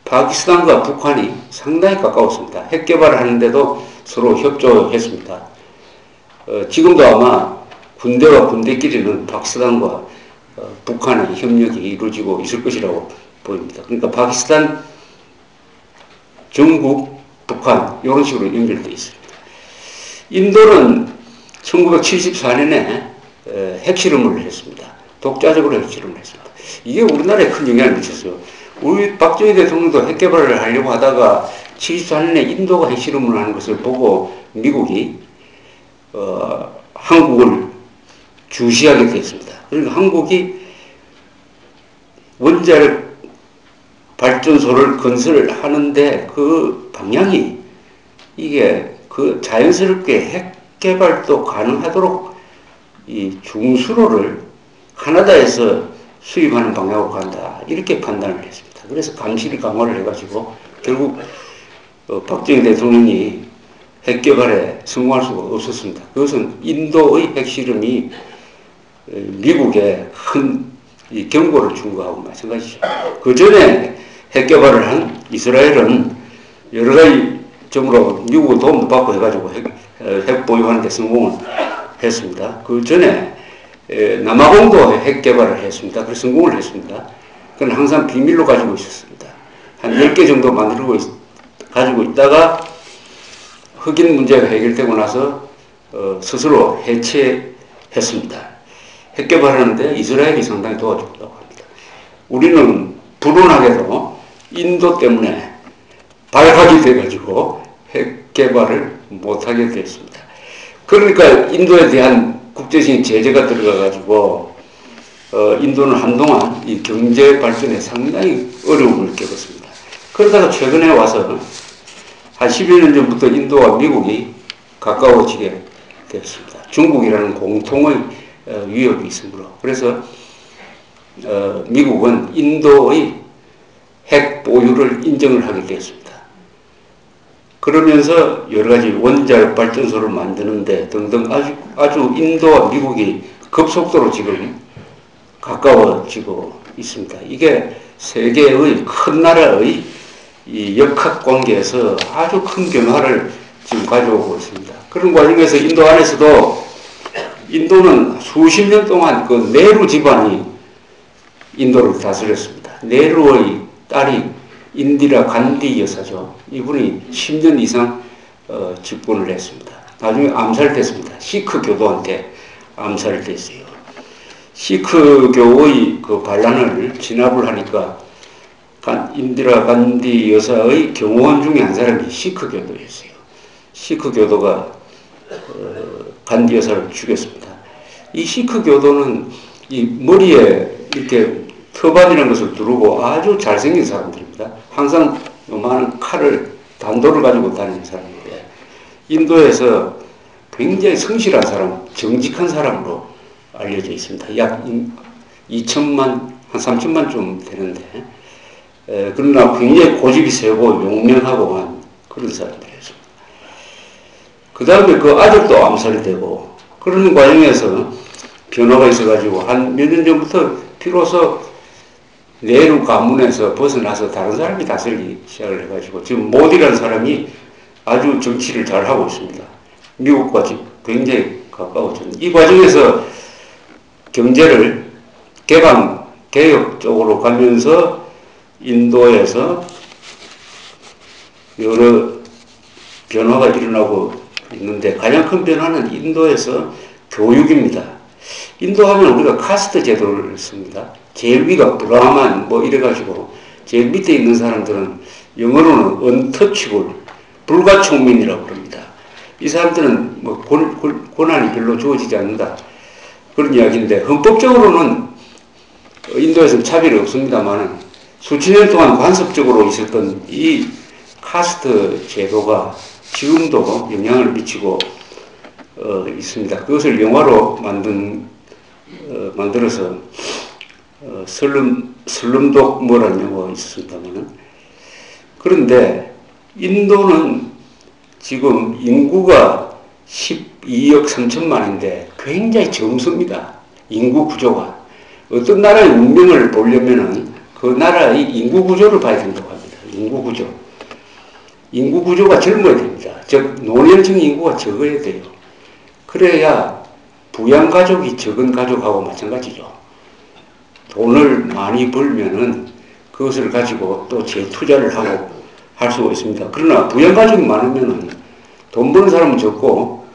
A: 파키스탄과 북한이 상당히 가까웠습니다. 핵 개발을 하는데도 서로 협조했습니다. 지금도 아마 군대와 군대끼리는 파키스탄과 북한의 협력이 이루어지고 있을 것이라고 보입니다. 그러니까 파키스탄, 중국, 북한 이런 식으로 연결되어 있습니다. 인도는 1974년에 핵실험을 했습니다. 독자적으로 핵실험을 했습니다. 이게 우리나라에 큰 영향을 미쳤어요. 우리 박정희 대통령도 핵 개발을 하려고 하다가 74년에 인도가 핵실험을 하는 것을 보고 미국이 한국을 주시하게 되었습니다. 그러니까 한국이 원자력 발전소를 건설하는데 그 방향이 이게 그 자연스럽게 핵 개발도 가능하도록 이 중수로를 카나다에서 수입하는 방향으로 간다, 이렇게 판단을 했습니다. 그래서 감시를 강화를 해가지고 결국 박정희 대통령이 핵 개발에 성공할 수가 없었습니다. 그것은 인도의 핵실험이 미국에 큰 경고를 준 거하고 마찬가지죠. 그 전에 핵 개발을 한 이스라엘은 여러 가지 점으로 미국의 도움도 받고 해가지고 핵 보유하는 데 성공을 했습니다. 그 전에 남아공도 핵 개발을 했습니다. 그래서 성공을 했습니다. 그건 항상 비밀로 가지고 있었습니다. 한 10개 정도 가지고 있다가 흑인 문제가 해결되고 나서 스스로 해체했습니다. 핵 개발하는데 이스라엘이 상당히 도와줬다고 합니다. 우리는 불운하게도 인도 때문에 발각이 돼가지고 핵 개발을 못하게 됐습니다. 그러니까 인도에 대한 국제적인 제재가 들어가가지고 인도는 한동안 이 경제 발전에 상당히 어려움을 겪었습니다. 그러다가 최근에 와서 한 10여 년 전부터 인도와 미국이 가까워지게 되었습니다. 중국이라는 공통의 위협이 있으므로. 그래서 미국은 인도의 핵 보유를 인정을 하게 되었습니다. 그러면서 여러 가지 원자력 발전소를 만드는데 등등 아주 인도와 미국이 급속도로 지금 가까워지고 있습니다. 이게 세계의 큰 나라의 이 역학관계에서 아주 큰 변화를 지금 가져오고 있습니다. 그런 과정에서 인도 안에서도 인도는 수십 년 동안 그 네루 집안이 인도를 다스렸습니다. 네루의 딸이 인디라 간디 여사죠. 이분이 10년 이상 집권을 했습니다. 나중에 암살됐습니다. 시크 교도한테 암살됐어요. 시크교의 그 반란을 진압을 하니까 인디라 간디 여사의 경호원 중에 한 사람이 시크 교도였어요. 시크 교도가 간디 여사를 죽였습니다. 이 시크 교도는 이 머리에 이렇게 터반이라는 것을 두르고 아주 잘생긴 사람들입니다. 항상 요만한 칼을, 단도를 가지고 다니는 사람인데, 인도에서 굉장히 성실한 사람, 정직한 사람으로 알려져 있습니다. 약 2천만, 한 3천만 좀 되는데, 그러나 굉장히 고집이 세고 용맹하고 한 그런 사람들이었습니다. 그 다음에 그 아들도 암살이 되고, 그런 과정에서 변화가 있어가지고 한 몇 년 전부터 비로소 네루 가문에서 벗어나서 다른 사람이 다스리기 시작을 해가지고 지금 모디라는 사람이 아주 정치를 잘 하고 있습니다. 미국과 굉장히 가까워졌는데, 이 과정에서 경제를 개방, 개혁 쪽으로 가면서 인도에서 여러 변화가 일어나고 있는데, 가장 큰 변화는 인도에서 교육입니다. 인도 하면 우리가 카스트 제도를 씁니다. 제일 위가 브라만 뭐 이래가지고 제일 밑에 있는 사람들은 영어로는 언터치블, 불가총민이라고 그럽니다. 이 사람들은 뭐 권한이 별로 주어지지 않는다, 그런 이야기인데, 헌법적으로는 인도에서는 차별이 없습니다만 수천 년 동안 관습적으로 있었던 이 카스트 제도가 지금도 영향을 미치고 있습니다. 그것을 영화로 만들어서 슬럼독 뭐라는 용어가 있었습니다만은. 그런데 인도는 지금 인구가 12억 3천만인데 굉장히 점수입니다. 인구 구조가. 어떤 나라의 운명을 보려면은 그 나라의 인구 구조를 봐야 된다고 합니다. 인구 구조. 인구 구조가 젊어야 됩니다. 즉, 노년층 인구가 적어야 돼요. 그래야 부양가족이 적은 가족하고 마찬가지죠. 돈을 많이 벌면은 그것을 가지고 또 재투자를 하고 할 수가 있습니다. 그러나 부양가족이 많으면은 돈 버는 사람은 적고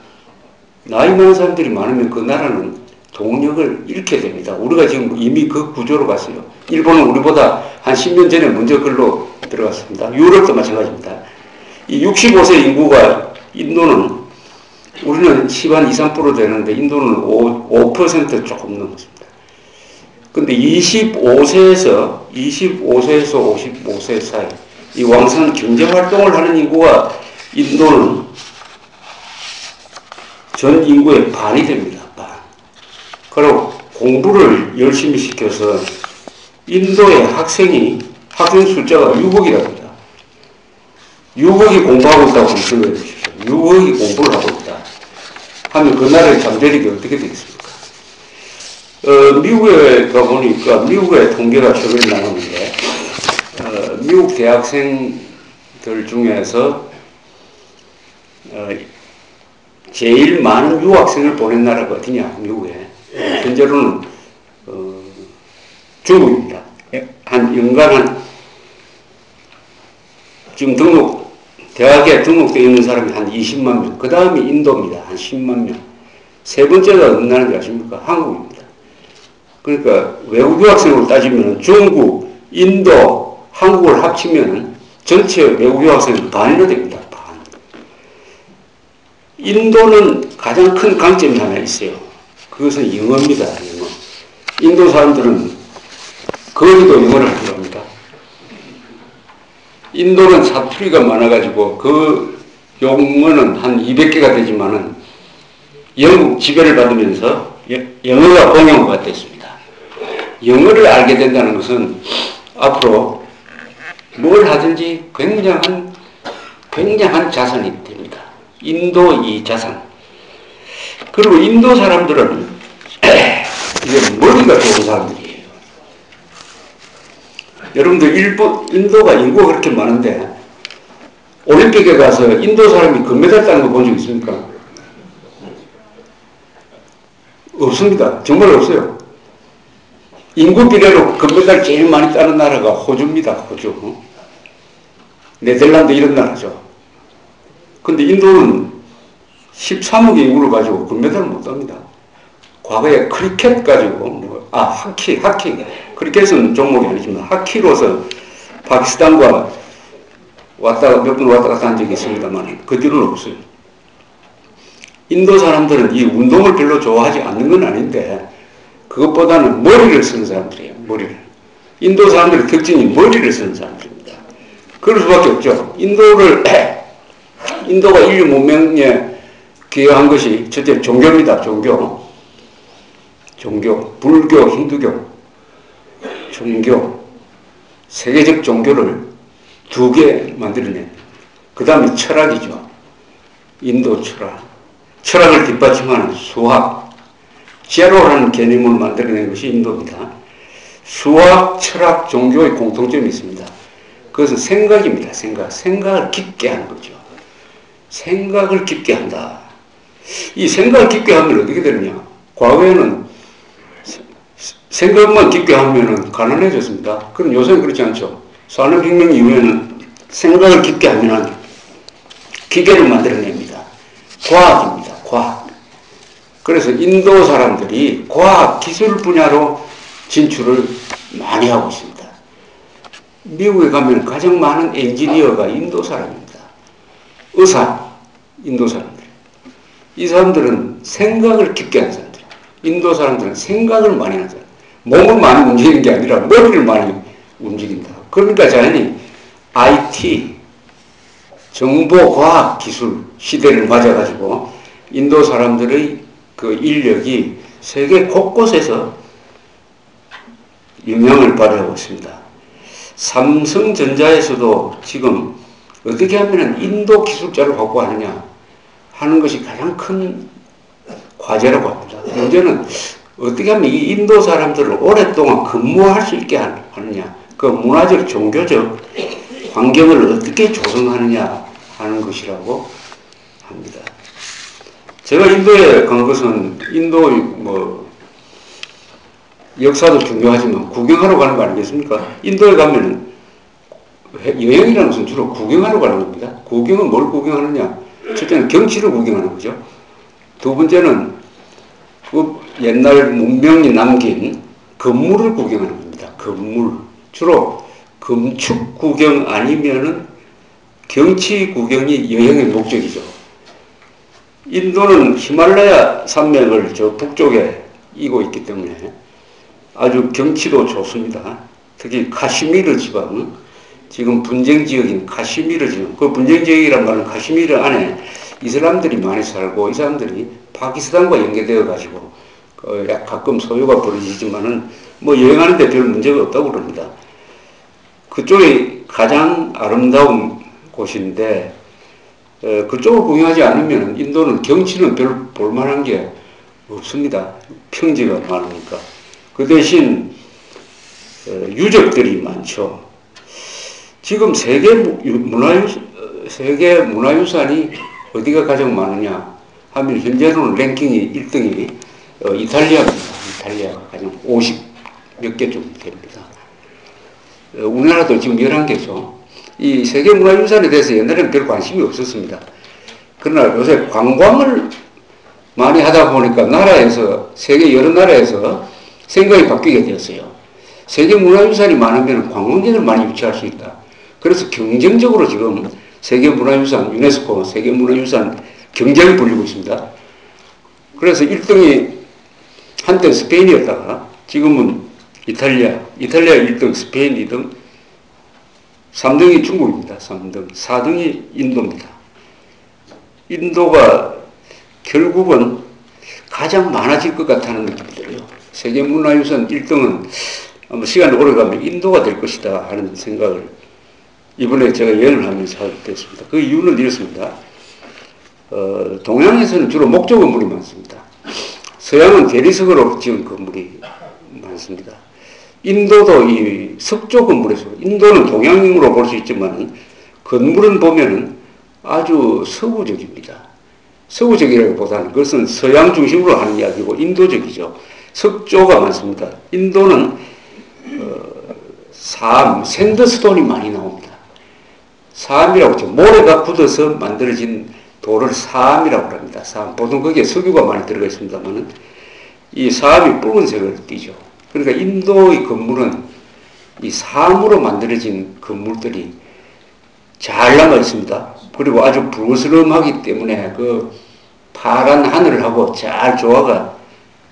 A: 나이 많은 사람들이 많으면 그 나라는 동력을 잃게 됩니다. 우리가 지금 이미 그 구조로 갔어요. 일본은 우리보다 한 10년 전에 먼저 글로 들어갔습니다. 유럽도 마찬가지입니다. 이 65세 인구가 인도는 우리는 10한 2, 3% 되는데 인도는 5% 조금 넘었습니다. 근데 25세에서 55세 사이 이 왕성 경제활동을 하는 인구가 인도는 전 인구의 반이 됩니다. 반. 그리고 공부를 열심히 시켜서 인도의 학생 숫자가 6억이라고 합니다. 6억이 공부하고 있다고 생각해 주십시오. 6억이 공부를 하고 있다 하면 그 나라의 잠재력이 어떻게 되겠습니까? 미국에 가보니까 미국의 통계가 최근에 나오는데 미국 대학생들 중에서 제일 많은 유학생을 보낸 나라가 어디냐? 미국에. 현재로는 중국입니다. 연간 지금 대학에 등록되어 있는 사람이 한 20만 명. 그 다음이 인도입니다. 한 10만 명. 세 번째가 어느 나라인지 아십니까? 한국입니다. 그러니까 외국 유학생으로 따지면 중국, 인도, 한국을 합치면 전체 외국 유학생은 반이나 됩니다. 반. 인도는 가장 큰 강점이 하나 있어요. 그것은 영어입니다. 영어. 인도 사람들은 거기도 영어를 하려고 합니다. 인도는 사투리가 많아가지고 그 용어는 한 200개가 되지만은 영국 지배를 받으면서 영어가 공용어가 됐습니다. 영어를 알게 된다는 것은 앞으로 뭘 하든지 굉장한 자산이 됩니다. 인도 이 자산. 그리고 인도 사람들은 이게 머리가 좋은 사람들이에요. 여러분들 인도가 인구가 그렇게 많은데 올림픽에 가서 인도 사람이 금메달 따는 거 본 적 있습니까? 없습니다. 정말 없어요. 인구 비례로 금메달 제일 많이 따는 나라가 호주입니다. 호주. 네덜란드 이런 나라죠. 근데 인도는 13억의 인구를 가지고 금메달을 못 땁니다. 과거에 크리켓 가지고 하키 크리켓은 종목이 아니지만 하키로서 파키스탄과 몇 번 왔다 갔다 한 적이 있습니다만 그 뒤로는 없어요. 인도 사람들은 이 운동을 별로 좋아하지 않는 건 아닌데 그것보다는 머리를 쓰는 사람들이에요. 머리를. 인도 사람들의 특징이 머리를 쓰는 사람들입니다. 그럴 수밖에 없죠. 인도가 인류 문명에 기여한 것이 첫째 종교입니다. 종교, 불교, 힌두교, 종교, 세계적 종교를 2개 만들어낸. 그 다음에 철학이죠. 인도 철학. 철학을 뒷받침하는 수학. 제로라는 개념을 만들어낸 것이 인도입니다. 수학, 철학, 종교의 공통점이 있습니다. 그것은 생각입니다. 생각을 깊게 하는 거죠. 생각을 깊게 한다. 이 생각을 깊게 하면 어떻게 되느냐? 과거에는 생각만 깊게 하면 가난해졌습니다. 그럼 요새는 그렇지 않죠. 산업혁명 이후에는 생각을 깊게 하면 기계를 만들어냅니다. 과학입니다. 과학. 그래서 인도 사람들이 과학, 기술 분야로 진출을 많이 하고 있습니다. 미국에 가면 가장 많은 엔지니어가 인도 사람입니다. 의사, 인도 사람들. 이 사람들은 생각을 깊게 하는 사람들. 인도 사람들은 생각을 많이 하는 사람들. 몸을 많이 움직이는 게 아니라 머리를 많이 움직인다. 그러니까 자연히 IT, 정보과학 기술 시대를 맞아가지고 인도 사람들의 그 인력이 세계 곳곳에서 영향을 발휘하고 있습니다. 삼성전자에서도 지금 어떻게 하면 인도 기술자를 확보하느냐 하는 것이 가장 큰 과제라고 합니다. 문제는 어떻게 하면 이 인도 사람들을 오랫동안 근무할 수 있게 하느냐, 그 문화적, 종교적 환경을 어떻게 조성하느냐 하는 것이라고 합니다. 제가 인도에 간 것은 인도의 역사도 중요하지만 구경하러 가는 거 아니겠습니까? 인도에 가면은 여행이라는 것은 주로 구경하러 가는 겁니다. 구경은 뭘 구경하느냐? 첫째는 경치를 구경하는 거죠. 두 번째는 그 옛날 문명이 남긴 건물을 구경하는 겁니다. 건물. 주로 건축 구경 아니면은 경치 구경이 여행의 목적이죠. 인도는 히말라야 산맥을 저 북쪽에 이고 있기 때문에 아주 경치도 좋습니다. 특히 카시미르 지방, 지금 분쟁 지역인 카시미르 지방, 그 분쟁 지역이란 말은 카시미르 안에 이슬람들이 많이 살고 이 사람들이 파키스탄과 연계되어 가지고 가끔 소요가 벌어지지만은 여행하는데 별 문제가 없다고 그럽니다. 그쪽이 가장 아름다운 곳인데 그쪽을 구경하지 않으면 인도는 경치는 별 볼만한 게 없습니다. 평지가 많으니까. 그 대신 유적들이 많죠. 지금 세계 문화유산이 어디가 가장 많으냐 하면 현재로는 랭킹이 1등이 이탈리아입니다. 이탈리아가 가장 50 몇 개 좀 됩니다. 우리나라도 지금 11개죠. 이 세계 문화유산에 대해서 옛날에는 별 관심이 없었습니다. 그러나 요새 관광을 많이 하다 보니까 나라에서, 세계 여러 나라에서 생각이 바뀌게 되었어요. 세계 문화유산이 많으면 관광객을 많이 유치할 수 있다. 그래서 경쟁적으로 지금 세계 문화유산, 유네스코 세계 문화유산 경쟁이 벌이고 있습니다. 그래서 1등이 한때 스페인이었다가 지금은 이탈리아 1등, 스페인 2등, 3등이 중국입니다. 3등, 4등이 인도입니다. 인도가 결국은 가장 많아질 것 같다는 느낌이 들어요. 세계문화유산 1등은 아마 시간이 오래가면 인도가 될 것이다 하는 생각을 이번에 제가 여행을 하면서 하게 됐습니다. 그 이유는 이렇습니다. 동양에서는 주로 목조 건물이 많습니다. 서양은 대리석으로 지은 건물이 많습니다. 인도도 이 석조 건물에서, 인도는 동양으로 볼 수 있지만 건물은 보면은 아주 서구적입니다. 서구적이라기보다는 그것은 서양 중심으로 하는 이야기고 인도적이죠. 석조가 많습니다. 인도는 샌드스톤이 많이 나옵니다. 사암이라고 하죠. 모래가 굳어서 만들어진 돌을 사암이라고 합니다. 사암. 보통 거기에 석유가 많이 들어가 있습니다만 이 사암이 붉은색을 띠죠. 그러니까 인도의 건물은 이 사암으로 만들어진 건물들이 잘 남아 있습니다. 그리고 아주 부스럼하기 때문에 그 파란 하늘하고 잘 조화가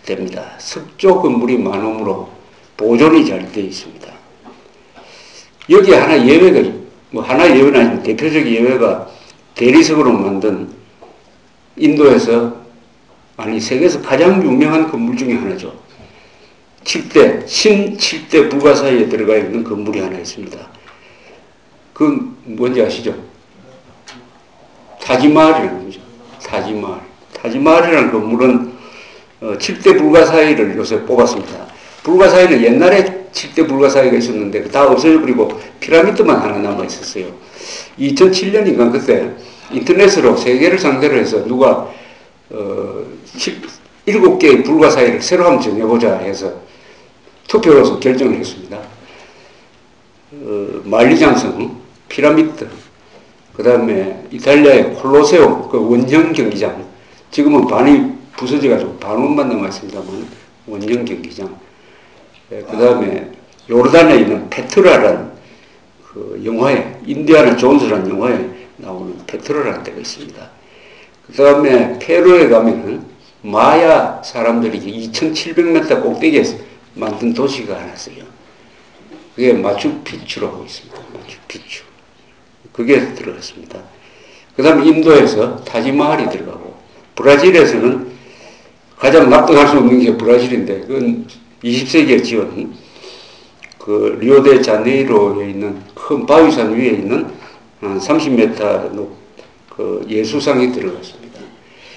A: 됩니다. 석조 건물이 많으므로 보존이 잘 되어 있습니다. 여기에 하나 예외가, 하나 예외는 아니지만 대표적인 예외가 대리석으로 만든 인도에서, 아니 세계에서 가장 유명한 건물 중에 하나죠. 7대, 신 7대 불가사의에 들어가 있는 건물이 하나 있습니다. 그 뭔지 아시죠? 타지마할이라는 거죠. 타지마할. 타지마할이라는 건물은 7대 불가사의를 요새 뽑았습니다. 불가사의는 옛날에 7대 불가사의가 있었는데 다 없어져버리고 피라미드만 하나 남아 있었어요. 2007년인가 그때 인터넷으로 세계를 상대로 해서 누가 7개의 불가사의를 새로 한번 정해보자 해서 투표로서 결정을 했습니다. 만리장성, 피라미드, 그 다음에 이탈리아의 콜로세움, 그 원정 경기장, 지금은 반이 부서져가지고 반원만 남아있습니다만, 원정 경기장, 그 다음에 요르단에 있는 페트라라는 그 영화에, 인디아나 존스라는 영화에 나오는 페트라라는 데가 있습니다. 그 다음에 페루에 가면은 마야 사람들이 2700m 꼭대기에서 만든 도시가 하나 있어요. 그게 마추픽추라고 있습니다. 마추픽추. 그게 들어갔습니다. 그 다음에 인도에서 타지마할이 들어가고, 브라질에서는 가장 납득할 수 없는 게 브라질인데, 그건 20세기에 지은 그 리오데자네이로에 있는 큰 바위산 위에 있는 한 30m 높 그 예수상이 들어갔습니다.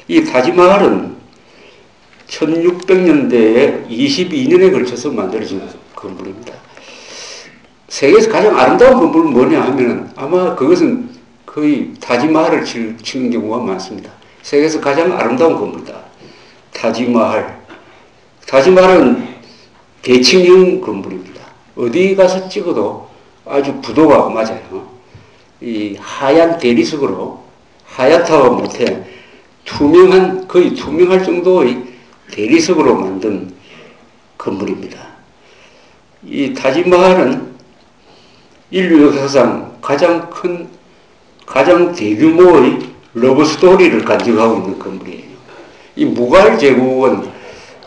A: 이 타지마할은 1600년대에 22년에 걸쳐서 만들어진 건물입니다. 세계에서 가장 아름다운 건물은 뭐냐 하면 아마 그것은 거의 타지마할을 치는 경우가 많습니다. 세계에서 가장 아름다운 건물이다. 타지마할. 타지마할은 대칭형 건물입니다. 어디 가서 찍어도 아주 부도가 맞아요. 이 하얀 대리석으로 하얗다고 못해 투명한, 거의 투명할 정도의 대리석으로 만든 건물입니다. 이 타지마할은 인류 역사상 가장 큰, 가장 대규모의 러브스토리를 간직하고 있는 건물이에요. 이 무갈 제국은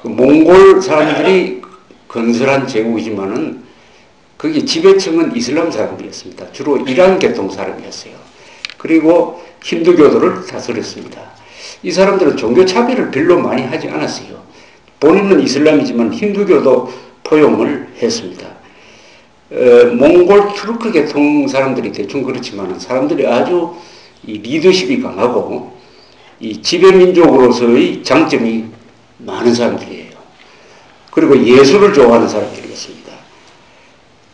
A: 몽골 사람들이 건설한 제국이지만은 거기 지배층은 이슬람 사람이었습니다. 주로 이란 계통 사람이었어요. 그리고 힌두교도를 다스렸습니다. 이 사람들은 종교 차별을 별로 많이 하지 않았어요. 본인은 이슬람이지만 힌두교도 포용을 했습니다. 몽골 투르크 계통 사람들이 대충 그렇지만 사람들이 아주 이 리더십이 강하고 이 지배민족으로서의 장점이 많은 사람들이에요. 그리고 예술을 좋아하는 사람들이었습니다.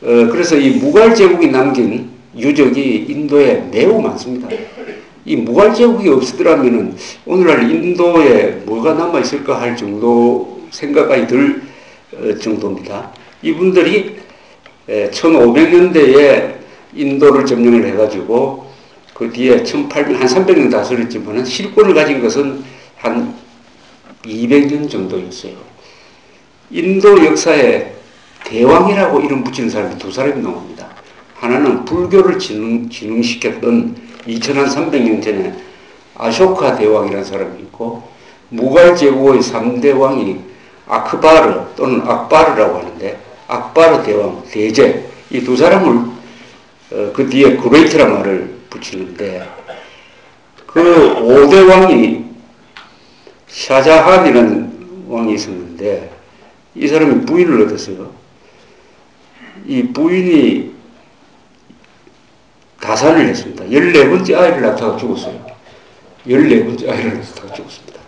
A: 그래서 이 무갈 제국이 남긴 유적이 인도에 매우 많습니다. 이 무갈 제국이 없었더라면 오늘날 인도에 뭐가 남아있을까 할 정도 생각이 들 정도입니다. 이분들이 1500년대에 인도를 점령을 해가지고 그 뒤에 한 300년 다스렸지만 실권을 가진 것은 한 200년 정도였어요. 인도 역사에 대왕이라고 이름 붙이는 사람이 두 사람이 나옵니다. 하나는 불교를 진흥시켰던 2300년 전에 아쇼카 대왕이라는 사람이 있고 무갈 제국의 3대 왕이 아크바르 또는 악바르라고 하는데 악바르 대왕, 대제 이 두 사람을 그 뒤에 그레이트란 말을 붙이는데 그 5대 왕이 샤자한이라는 왕이 있었는데 이 사람이 부인을 얻었어요. 이 부인이 다산을 했습니다. 14번째 아이를 낳다가 죽었어요. 14번째 아이를 낳다가 죽었습니다.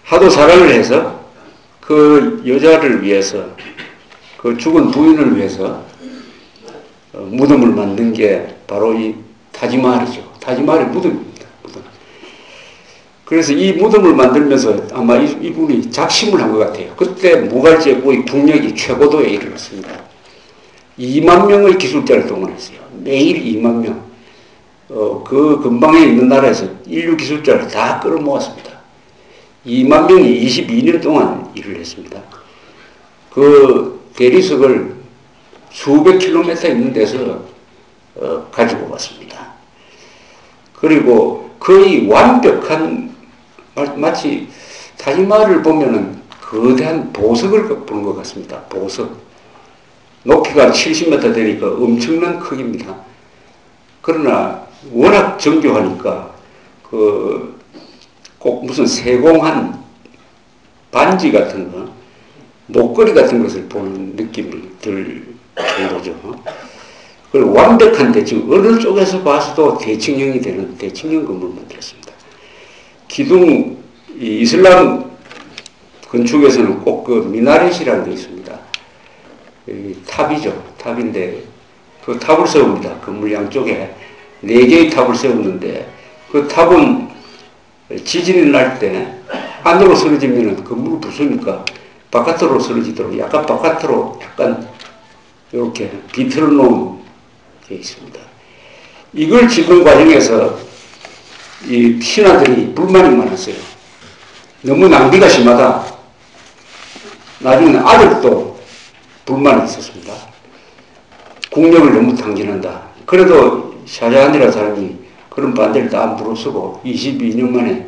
A: 하도 사랑을 해서 그 여자를 위해서 그 죽은 부인을 위해서 무덤을 만든 게 바로 이 타지마할이죠. 타지마할의 무덤입니다. 무덤. 그래서 이 무덤을 만들면서 아마 이분이 작심을 한 것 같아요. 그때 무갈 제국의 국력이 최고도에 이르렀습니다. 2만 명의 기술자를 동원했어요. 매일 2만 명. 그 근방에 있는 나라에서 인류 기술자를 다 끌어모았습니다. 2만 명이 22년 동안 일을 했습니다. 그 대리석을 수백 킬로미터 있는 데서 가지고 왔습니다. 그리고 거의 완벽한, 마치 타지마할을 보면은 거대한 보석을 보는 것 같습니다. 보석. 높이가 70m 되니까 엄청난 크기입니다. 그러나 워낙 정교하니까 꼭 무슨 세공한 반지 같은 거, 목걸이 같은 것을 보는 느낌이 들 정도죠. 그리고 완벽한 대칭, 어느 쪽에서 봐서도 대칭형이 되는 대칭형 건물을 만들었습니다. 기둥, 이슬람 건축에서는 꼭 그 미나렛이라는 게 있습니다. 탑이죠. 탑인데 그 탑을 세웁니다. 건물 양쪽에 4개의 탑을 세웠는데 그 탑은 지진이 날 때 안으로 쓰러지면 건물을 부수니까 바깥으로 쓰러지도록 약간 바깥으로 약간 이렇게 비틀어 놓은 게 있습니다. 이걸 짓는 과정에서 이 신하들이 불만이 많았어요. 너무 낭비가 심하다. 나중에 아들도 불만이 있었습니다. 국력을 너무 탕진한다. 그래도 샤자한이라는 사람이 그런 반대를 다 무릅쓰고 22년 만에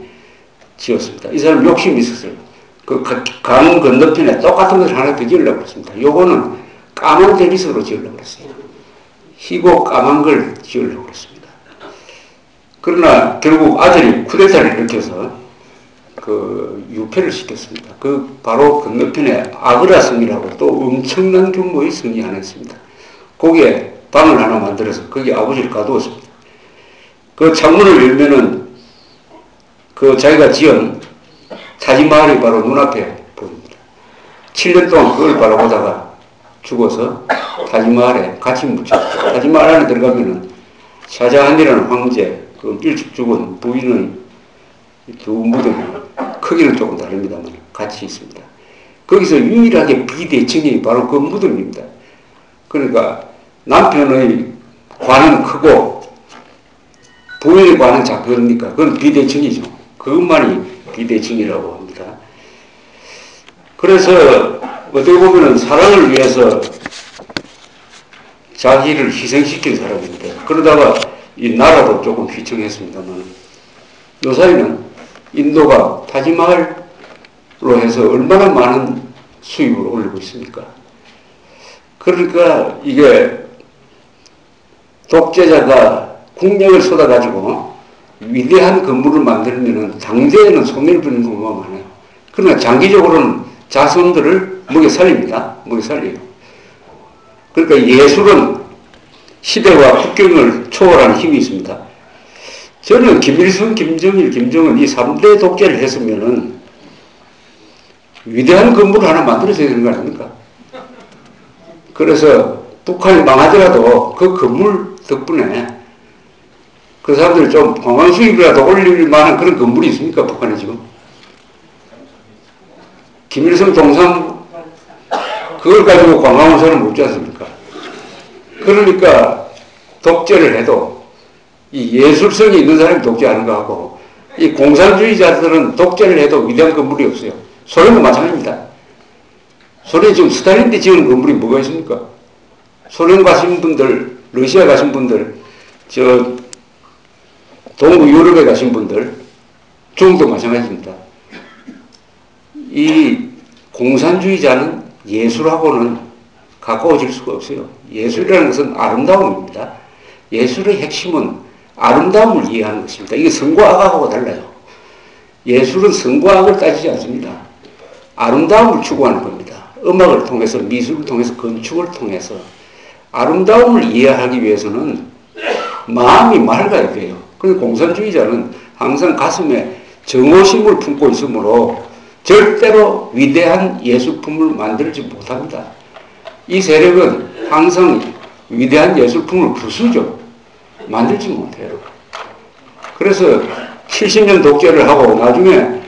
A: 지었습니다. 이 사람 욕심이 있었어요. 그 강 건너편에 똑같은 것을 하나 더 지으려고 했습니다. 요거는 까만 대리석으로 지으려고 했어요. 희고 까만 걸 지으려고 했습니다. 그러나 결국 아들이 쿠데타를 일으켜서 유폐를 시켰습니다. 그 바로 건너편에 아그라 성이라고 또 엄청난 규모의 성이 하나 있습니다. 거기에 방을 하나 만들어서 거기 아버지를 가두었습니다. 그 창문을 열면은 그 자기가 지은 타지마할이 바로 눈앞에 보입니다. 7년 동안 그걸 바라보다가 죽어서 타지마할에 같이 묻혔죠. 타지마할 안에 들어가면은 샤자한이라는 황제, 그 일찍 죽은 부인의 두 무덤이 크기는 조금 다릅니다만 같이 있습니다. 거기서 유일하게 비대칭이 바로 그 무덤입니다. 그러니까 남편의 관은 크고 부인의 관은 작으니까 그건 비대칭이죠. 그것만이 비대칭이라고 합니다. 그래서 어떻게 보면은 사랑을 위해서 자기를 희생시킨 사람인데 그러다가 이 나라도 조금 휘청했습니다만 요사이는 인도가 타지마할로 해서 얼마나 많은 수입을 올리고 있습니까? 그러니까 이게 독재자가 국력을 쏟아가지고 위대한 건물을 만들면 당대에는 손해를 보는 경우가 많아요. 그러나 장기적으로는 자손들을 먹여 살립니다. 먹여 살려요. 그러니까 예술은 시대와 국경을 초월하는 힘이 있습니다. 저는 김일성, 김정일, 김정은 이 3대 독재를 했으면은 위대한 건물을 하나 만들어줘야 되는 거 아닙니까? 그래서 북한이 망하더라도 그 건물 덕분에 그 사람들이 좀 관광 수입이라도 올릴 만한 그런 건물이 있습니까? 북한에 지금? 김일성 동상 그걸 가지고 관광 온 사람 없지 않습니까? 그러니까 독재를 해도 이 예술성이 있는 사람이 독재하는 거하고 이 공산주의자들은 독재를 해도 위대한 건물이 없어요. 소련도 마찬가지입니다. 소련이 지금 스탈린 때 지은 건물이 뭐가 있습니까? 소련 가신 분들, 러시아 가신 분들, 동부 유럽에 가신 분들, 중국도 마찬가지입니다. 이 공산주의자는 예술하고는 가까워질 수가 없어요. 예술이라는 것은 아름다움입니다. 예술의 핵심은 아름다움을 이해하는 것입니다. 이게 성과 악하고 달라요. 예술은 성과 악을 따지지 않습니다. 아름다움을 추구하는 겁니다. 음악을 통해서, 미술을 통해서, 건축을 통해서 아름다움을 이해하기 위해서는 마음이 맑아야 돼요. 그런데 공산주의자는 항상 가슴에 정오심을 품고 있으므로 절대로 위대한 예술품을 만들지 못합니다. 이 세력은 항상 위대한 예술품을 부수죠. 만들지 못해요. 그래서 70년 독재를 하고 나중에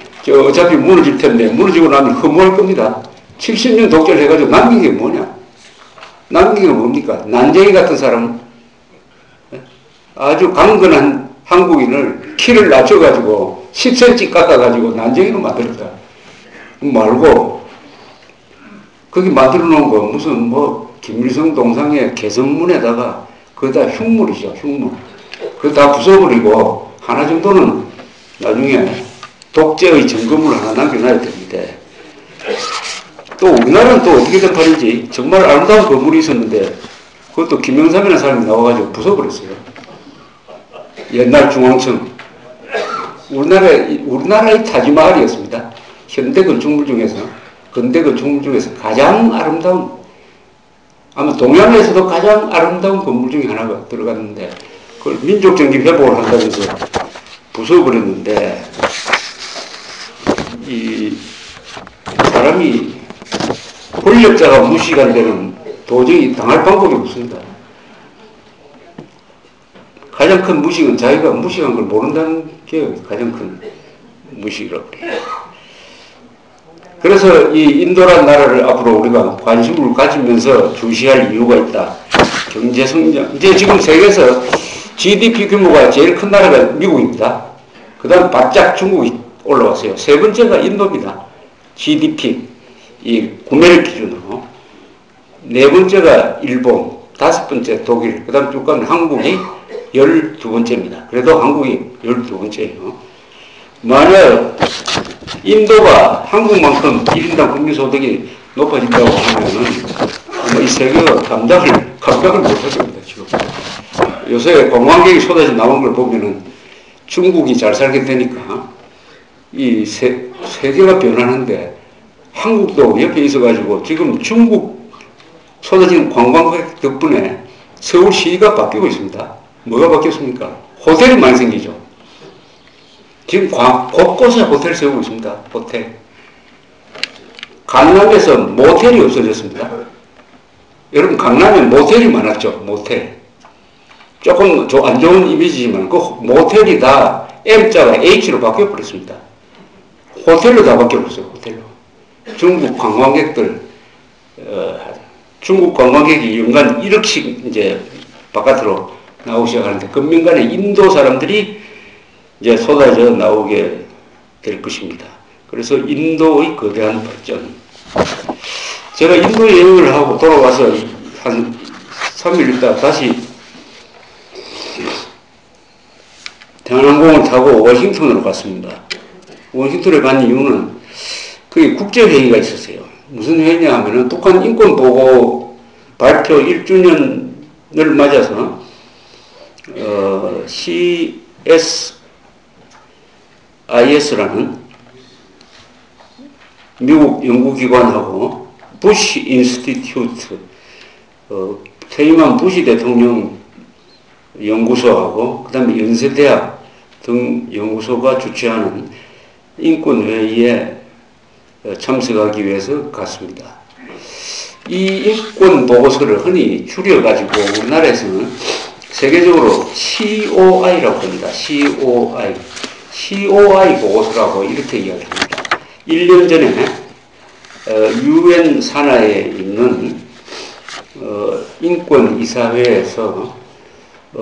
A: 어차피 무너질 텐데 무너지고 나면 허무할 겁니다. 70년 독재를 해가지고 남긴 게 뭐냐? 남긴 게 뭡니까? 난쟁이 같은 사람, 아주 강건한 한국인을 키를 낮춰가지고 10cm 깎아가지고 난쟁이로 만들었다. 말고 거기 만들어 놓은 거 무슨 뭐 김일성 동상의 개성문에다가 그거 다 흉물이죠. 흉물. 그거 다 부숴버리고 하나 정도는 나중에 독재의 점검을 하나 남겨놔야 되는데 또 우리나라는 또 어떻게 된 판인지 정말 아름다운 건물이 있었는데 그것도 김영삼이라는 사람이 나와가지고 부숴버렸어요. 옛날 중앙청. 우리나라의 타지마할이었습니다. 현대 건축물 중에서, 근대 건축물 중에서 가장 아름다운, 아마 동양에서도 가장 아름다운 건물 중에 하나가 들어갔는데, 그걸 민족정신 회복을 한다면서 부숴버렸는데, 이 사람이 권력자가 무식한 데는 도저히 당할 방법이 없습니다. 가장 큰 무식은 자기가 무식한 걸 모른다는 게 가장 큰 무식이라고 그래요. 그래서 이 인도란 나라를 앞으로 우리가 관심을 가지면서 주시할 이유가 있다. 경제 성장. 이제 지금 세계에서 GDP 규모가 제일 큰 나라가 미국입니다. 그 다음 바짝 중국이 올라왔어요. 세 번째가 인도입니다. GDP, 이 구매력 기준으로. 네 번째가 일본, 다섯 번째 독일, 그 다음 쭉 가면 한국이 12번째입니다. 그래도 한국이 12번째예요. 만약 인도가 한국만큼 1인당 국민소득이 높아진다고 하면은 이 세계가 감당을 못할 겁니다, 지금. 요새 관광객이 쏟아져 나온 걸 보면은 중국이 잘 살게 되니까 이 세계가 변하는데 한국도 옆에 있어가지고 지금 중국 쏟아진 관광객 덕분에 서울시가 바뀌고 있습니다. 뭐가 바뀌었습니까? 호텔이 많이 생기죠. 지금 곳곳에 호텔 세우고 있습니다. 호텔. 강남에서 모텔이 없어졌습니다. 여러분 강남에 모텔이 많았죠. 모텔. 조금 안 좋은 이미지지만 그 모텔이 다 M자가 H로 바뀌어버렸습니다. 호텔로 다 바뀌어버렸어요. 호텔로. 중국 관광객이 연간 1억씩 이제 바깥으로 나오기 시작하는데 금년간에 인도 사람들이 이제 쏟아져 나오게 될 것입니다. 그래서 인도의 거대한 발전. 제가 인도 여행을 하고 돌아와서 한 3일 있다 다시 대한항공을 타고 워싱턴으로 갔습니다. 워싱턴에 간 이유는 그게 국제회의가 있었어요. 무슨 회의냐 하면은 북한 인권보고 발표 1주년을 맞아서 CSIS라는 미국 연구기관하고 부시 인스티튜트 퇴임한 부시 대통령 연구소하고 그 다음에 연세대학 등 연구소가 주최하는 인권회의에 참석하기 위해서 갔습니다. 이 인권 보고서를 흔히 줄여가지고 우리나라에서는 세계적으로 COI라고 합니다. COI 보고서라고 이렇게 이야기합니다. 1년 전에 UN 산하에 있는 인권이사회에서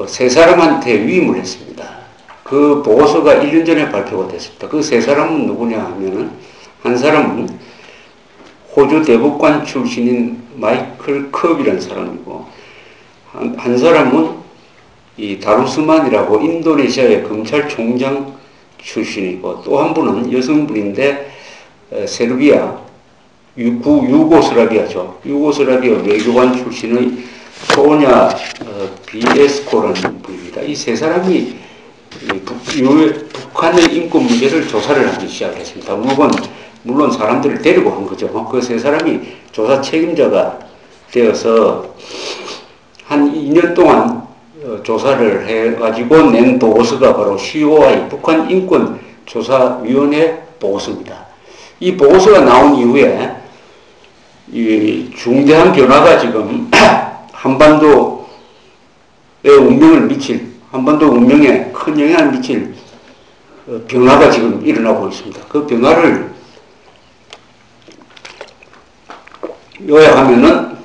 A: 세 사람한테 위임을 했습니다. 그 보고서가 1년 전에 발표가 됐습니다. 그 세 사람은 누구냐 하면은 한 사람은 호주 대법관 출신인 마이클 컵이라는 사람이고 한 사람은 이 다루스만이라고 인도네시아의 검찰총장 출신이고 또 한 분은 여성분인데 세르비아 유고슬라비아죠. 유고슬라비아 외교관 출신의 소냐 비에스코라는 분입니다. 이 세 사람이 북한의 인권 문제를 조사를 하기 시작했습니다. 물론 사람들을 데리고 한 거죠. 그 세 사람이 조사 책임자가 되어서 한 2년 동안 조사를 해가지고 낸 보고서가 바로 COI 북한 인권조사위원회 보고서입니다. 이 보고서가 나온 이후에 이 중대한 변화가 지금 한반도의 한반도 운명에 큰 영향을 미칠 변화가 지금 일어나고 있습니다. 그 변화를 요약하면은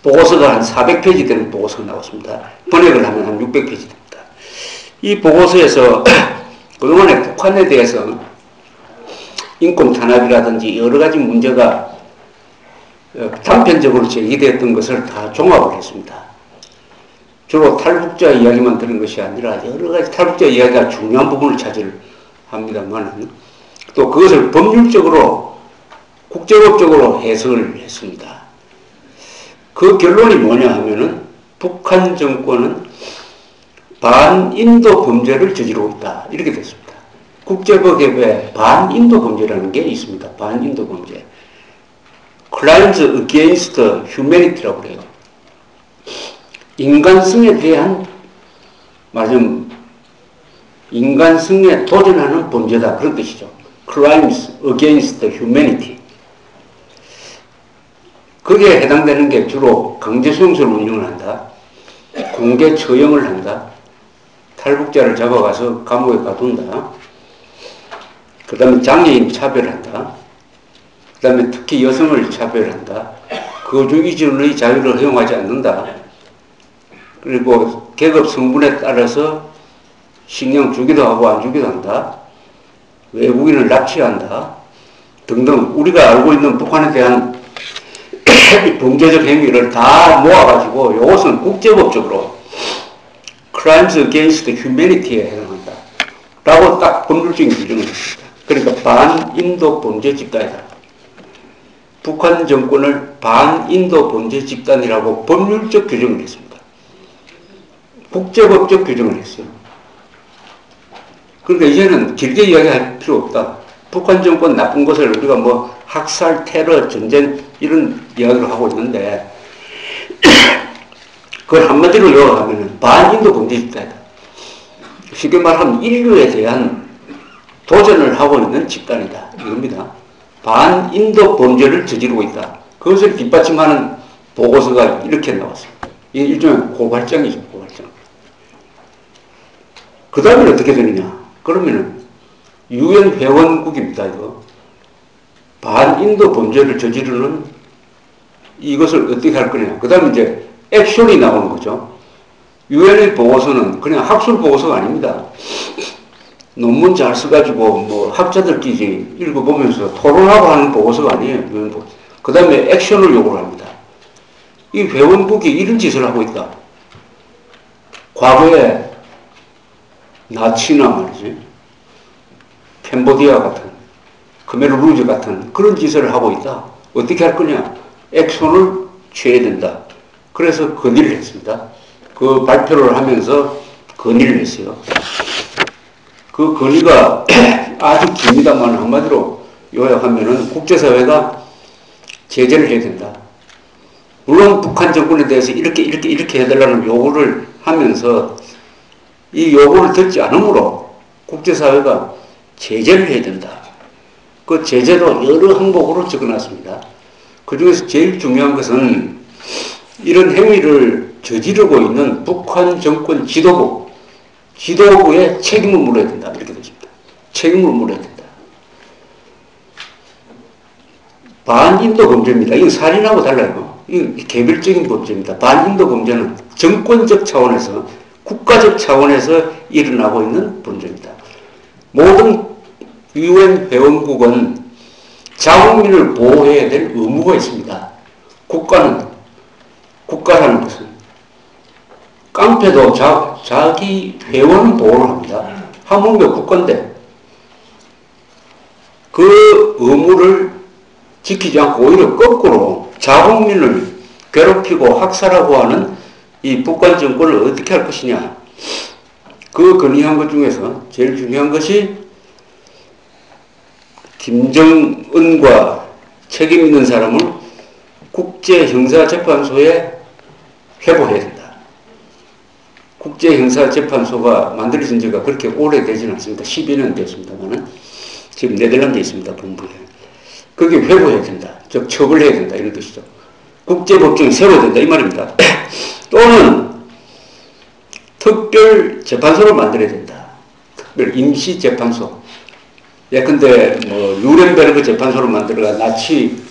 A: 보고서가 한 400페이지 되는 보고서가 나왔습니다. 번역을 하면 한 600페이지 됩니다. 이 보고서에서 그동안에 북한에 대해서 인권 탄압이라든지 여러 가지 문제가 단편적으로 제기되었던 것을 다 종합을 했습니다. 주로 탈북자 이야기만 들은 것이 아니라 여러 가지 탈북자 이야기가 중요한 부분을 차지합니다만 또 그것을 법률적으로 국제법적으로 해석을 했습니다. 그 결론이 뭐냐 하면은 북한 정권은 반인도 범죄를 저지르고 있다. 이렇게 됐습니다. 국제법에 반인도 범죄라는 게 있습니다. 반인도 범죄. Crimes against humanity라고 해요. 인간성에 대한 말하자면 인간성에 도전하는 범죄다. 그런 뜻이죠. Crimes against humanity. 거기에 해당되는 게 주로 강제수용소를 운영을 한다. 공개 처형을 한다. 탈북자를 잡아가서 감옥에 가둔다. 그 다음에 장애인 차별한다. 그 다음에 특히 여성을 차별한다. 거주 이전의 자유를 허용하지 않는다. 그리고 계급 성분에 따라서 식량 주기도 하고 안 주기도 한다. 외국인을 납치한다. 등등 우리가 알고 있는 북한에 대한 범죄적 행위를 다 모아가지고 이것은 국제법적으로 Crimes against humanity에 해당한다. 라고 딱 법률적인 규정을 했습니다. 그러니까 반인도 범죄 집단이다. 북한 정권을 반인도 범죄 집단이라고 법률적 규정을 했습니다. 국제법적 규정을 했어요. 그러니까 이제는 길게 이야기할 필요 없다. 북한 정권 나쁜 것을 우리가 뭐 학살, 테러, 전쟁 이런 이야기를 하고 있는데 그걸 한마디로 요약하면 반인도 범죄입니다. 쉽게 말하면 인류에 대한 도전을 하고 있는 집단이다. 이겁니다. 반인도 범죄를 저지르고 있다. 그것을 뒷받침하는 보고서가 이렇게 나왔습니다. 이게 일종의 고발장이죠. 고발장. 그 다음에 어떻게 되느냐. 그러면은 유엔 회원국입니다. 이거. 반인도 범죄를 저지르는 이것을 어떻게 할 거냐. 그 다음에 이제 액션이 나오는 거죠. 유엔의 보고서는 그냥 학술 보고서가 아닙니다. 논문 잘 써가지고 뭐 학자들끼리 읽어보면서 토론하고 하는 보고서가 아니에요. 유엔 보고서. 그 다음에 액션을 요구를 합니다. 이 회원국이 이런 짓을 하고 있다. 과거에 나치나 말이지, 캄보디아 같은, khmer rouge 같은 그런 짓을 하고 있다. 어떻게 할 거냐? 액션을 취해야 된다. 그래서 건의를 했습니다. 그 발표를 하면서 건의를 했어요. 그 건의가 아주 깁니다만 한마디로 요약하면은 국제사회가 제재를 해야 된다. 물론 북한 정권에 대해서 이렇게 해달라는 요구를 하면서 이 요구를 듣지 않으므로 국제사회가 제재를 해야 된다. 그 제재도 여러 항목으로 적어놨습니다. 그 중에서 제일 중요한 것은 이런 행위를 저지르고 있는 북한 정권 지도부의 책임을 물어야 된다. 이렇게 되십니다. 책임을 물어야 된다. 반인도 범죄입니다. 이건 살인하고 달라요. 이건 개별적인 범죄입니다. 반인도 범죄는 정권적 차원에서, 국가적 차원에서 일어나고 있는 범죄입니다. 모든 유엔 회원국은 자국민을 보호해야 될 의무가 있습니다. 국가라는 것은 깡패도 자기 회원 보호를 합니다. 하물며 국가인데 그 의무를 지키지 않고 오히려 거꾸로 자국민을 괴롭히고 학살하고 하는 이 북한 정권을 어떻게 할 것이냐. 그 건의한 것 중에서 제일 중요한 것이 김정은과 책임 있는 사람을 국제형사재판소에 회부해야 된다. 국제형사재판소가 만들어진 지가 그렇게 오래되지는 않습니다. 12년 됐습니다만은 지금 네덜란드에 있습니다. 본부에. 거기에 회부해야 된다. 즉 처벌해야 된다. 이런 뜻이죠. 국제법정이 세워야 된다. 이 말입니다. 또는 특별재판소를 만들어야 된다. 특별 임시재판소. 예컨대 뭐 뉴렌베르크 재판소를 만들어가 나치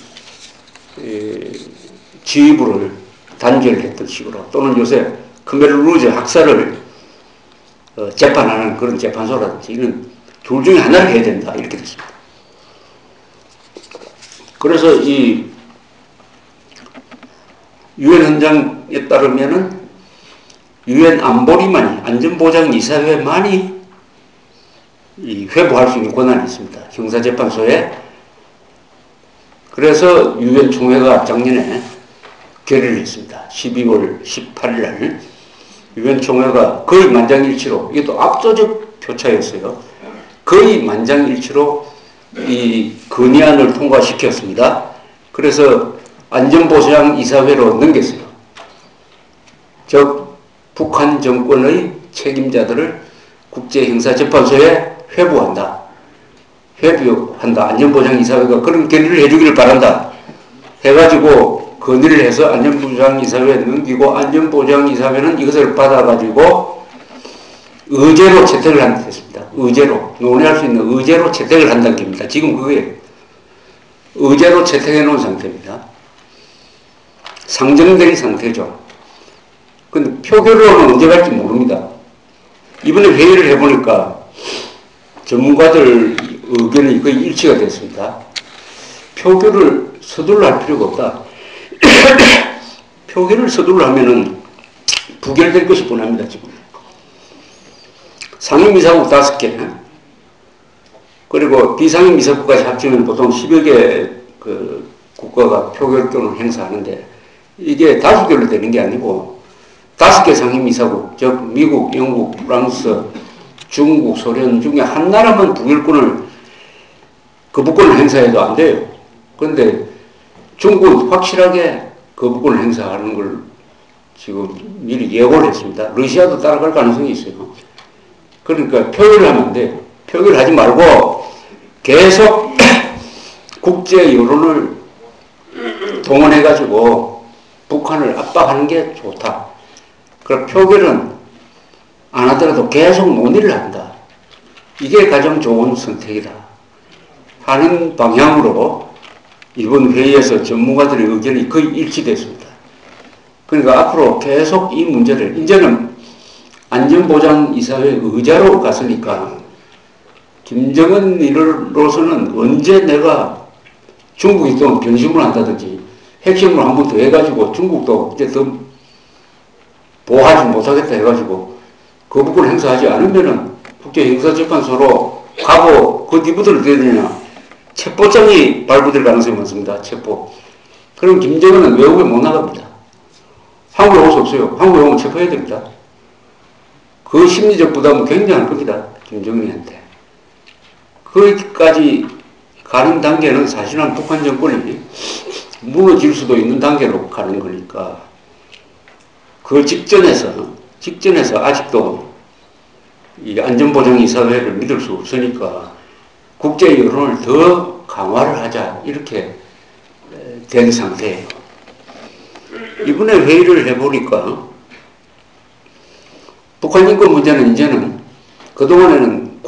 A: 지휘부를 단결했던 식으로, 또는 요새 khmer rouge 학살을 재판하는 그런 재판소라든지 이런 둘 중에 하나를 해야 된다. 이렇게 됐습니다. 그래서 이 유엔 헌장에 따르면은 유엔 안보리만이, 안전보장이사회만이 이 회부할 수 있는 권한이 있습니다. 형사재판소에. 그래서 유엔 총회가 작년에 결의를 했습니다. 12월 18일 날 유엔 총회가 거의 만장일치로, 이게 또 압도적 표차였어요. 거의 만장일치로 이 건의안을 통과시켰습니다. 그래서 안전보장이사회로 넘겼어요. 즉 북한 정권의 책임자들을 국제형사재판소에 회부한다. 안전보장이사회가 그런 건의를 해주기를 바란다. 해가지고 건의를 해서 안전보장이사회에 넘기고, 안전보장이사회는 이것을 받아가지고 의제로 채택을 한다 했습니다. 의제로. 논의할 수 있는 의제로 채택을 한다는 겁니다. 지금 그거예요. 의제로 채택해 놓은 상태입니다. 상정된 상태죠. 근데 표결로는 언제 갈지 모릅니다. 이번에 회의를 해보니까 전문가들 의견이 거의 일치가 됐습니다. 표결을 서둘러 할 필요가 없다. 표결을 서둘러 하면은 부결될 것이 뻔합니다, 지금. 상임이사국 5개, 그리고 비상임이사국까지 합치면 보통 10여 개 그 국가가 표결권을 행사하는데, 이게 5개로 되는 게 아니고 5개 상임이사국, 즉 미국, 영국, 프랑스, 중국, 소련 중에 한 나라만 북일권을 거부권을 행사해도 안 돼요. 그런데 중국은 확실하게 거부권을 행사하는 걸 지금 미리 예고를 했습니다. 러시아도 따라갈 가능성이 있어요. 그러니까 표결을 하면 안 돼요. 표결을 하지 말고 계속 국제 여론을 동원해가지고 북한을 압박하는 게 좋다. 그럼 표결은 안 하더라도 계속 논의를 한다. 이게 가장 좋은 선택이다. 하는 방향으로 이번 회의에서 전문가들의 의견이 거의 일치됐습니다. 그러니까 앞으로 계속 이 문제를, 이제는 안전보장이사회 의자로 갔으니까 김정은으로서는 언제 내가 중국이 또 변심을 한다든지 핵심을 한 번 더 해가지고 중국도 이제 더 보호하지 못하겠다 해가지고 거부권 행사하지 않으면은 국제형사재판소로 가고 그 뒤부터는 어떻게 되냐. 체포장이 발부될 가능성이 많습니다. 체포. 그럼 김정은은 외국에 못 나갑니다. 한국에 올 수 없어요. 한국에 오면 체포해야 됩니다. 그 심리적 부담은 굉장할 겁니다. 김정은한테. 거기까지 가는 단계는 사실은 북한 정권이 무너질 수도 있는 단계로 가는 거니까 그 직전에서 아직도 이 안전보장이사회를 믿을 수 없으니까 국제 여론을 더 강화를 하자 이렇게 된 상태예요. 이번에 회의를 해보니까 북한 인권 문제는 이제는 그동안에는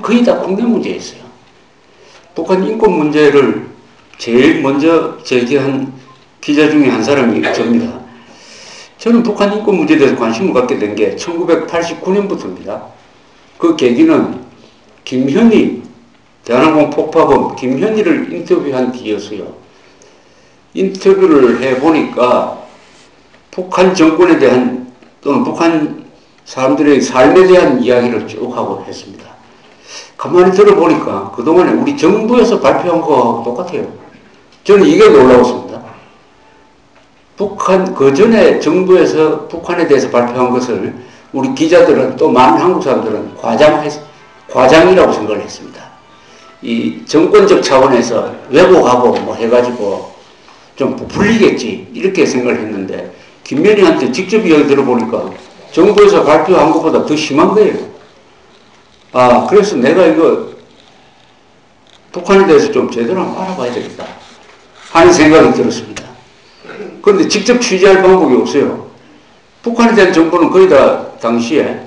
A: 거의 다 국내 문제였어요. 북한 인권 문제를 제일 먼저 제기한 기자 중에 한 사람이 저입니다. 저는 북한 인권 문제에 대해서 관심을 갖게 된 게 1989년부터입니다. 그 계기는 김현희, 대한항공 폭파범 김현희를 인터뷰한 뒤였어요. 인터뷰를 해보니까 북한 정권에 대한 또는 북한 사람들의 삶에 대한 이야기를 쭉 하고 했습니다. 가만히 들어보니까 그동안에 우리 정부에서 발표한 거하고 똑같아요. 저는 이게 놀라웠습니다. 그 전에 정부에서 북한에 대해서 발표한 것을 우리 기자들은 또 많은 한국 사람들은 과장이라고 생각을 했습니다. 이 정권적 차원에서 왜곡하고 뭐 해가지고 좀 부풀리겠지 이렇게 생각을 했는데 김현희한테 직접 이야기 들어보니까 정부에서 발표한 것보다 더 심한 거예요. 아, 그래서 내가 이거 북한에 대해서 좀 제대로 한번 알아봐야 되겠다 하는 생각이 들었습니다. 그런데 직접 취재할 방법이 없어요. 북한에 대한 정보는 거의 다 당시에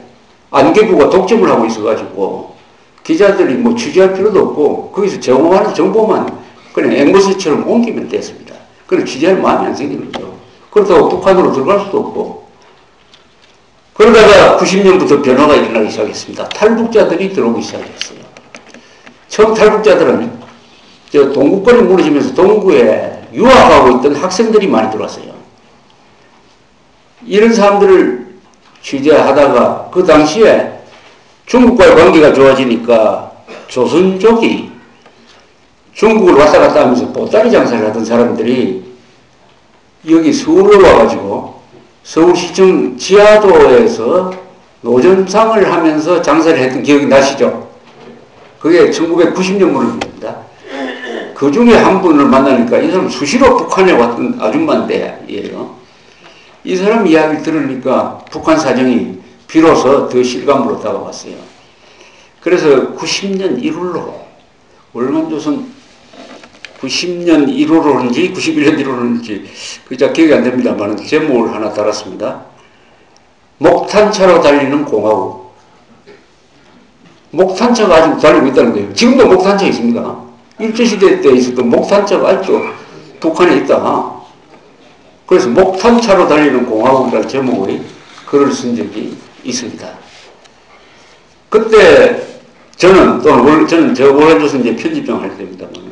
A: 안개부가 독점을 하고 있어가지고 기자들이 뭐 취재할 필요도 없고 거기서 제공하는 정보만 그냥 앵무새처럼 옮기면 됐습니다. 그럼 취재할 마음이 안 생기는 거죠. 그렇다고 북한으로 들어갈 수도 없고. 그러다가 90년부터 변화가 일어나기 시작했습니다. 탈북자들이 들어오기 시작했어요. 처음 탈북자들은 동구권이 무너지면서 동구에 유학하고 있던 학생들이 많이 들어왔어요. 이런 사람들을 취재하다가 그 당시에 중국과의 관계가 좋아지니까 조선족이 중국을 왔다 갔다 하면서 보따리 장사를 하던 사람들이 여기 서울로 와가지고 서울시청 지하도에서 노점상을 하면서 장사를 했던 기억이 나시죠? 그게 1990년 무렵입니다. 그 중에 한 분을 만나니까 이 사람 수시로 북한에 왔던 아줌마인데요. 이 사람 이야기를 들으니까 북한 사정이 비로소 더 실감으로 다가왔어요. 그래서 90년 1월로 월만조선 90년 1월호인지 91년 1월호인지 그자 기억이 안 됩니다만 제목을 하나 달았습니다. 목탄차로 달리는 공화국. 목탄차가 아직 달리고 있다는 거예요. 지금도 목탄차 있습니다. 일제시대 때 있었던 목탄차가 아직도 북한에 있다. 그래서 목탄차로 달리는 공화국이라는 제목의 글을 쓴 적이 있습니다. 그때 저는 저 월간조선 이제 편집장 할 때입니다만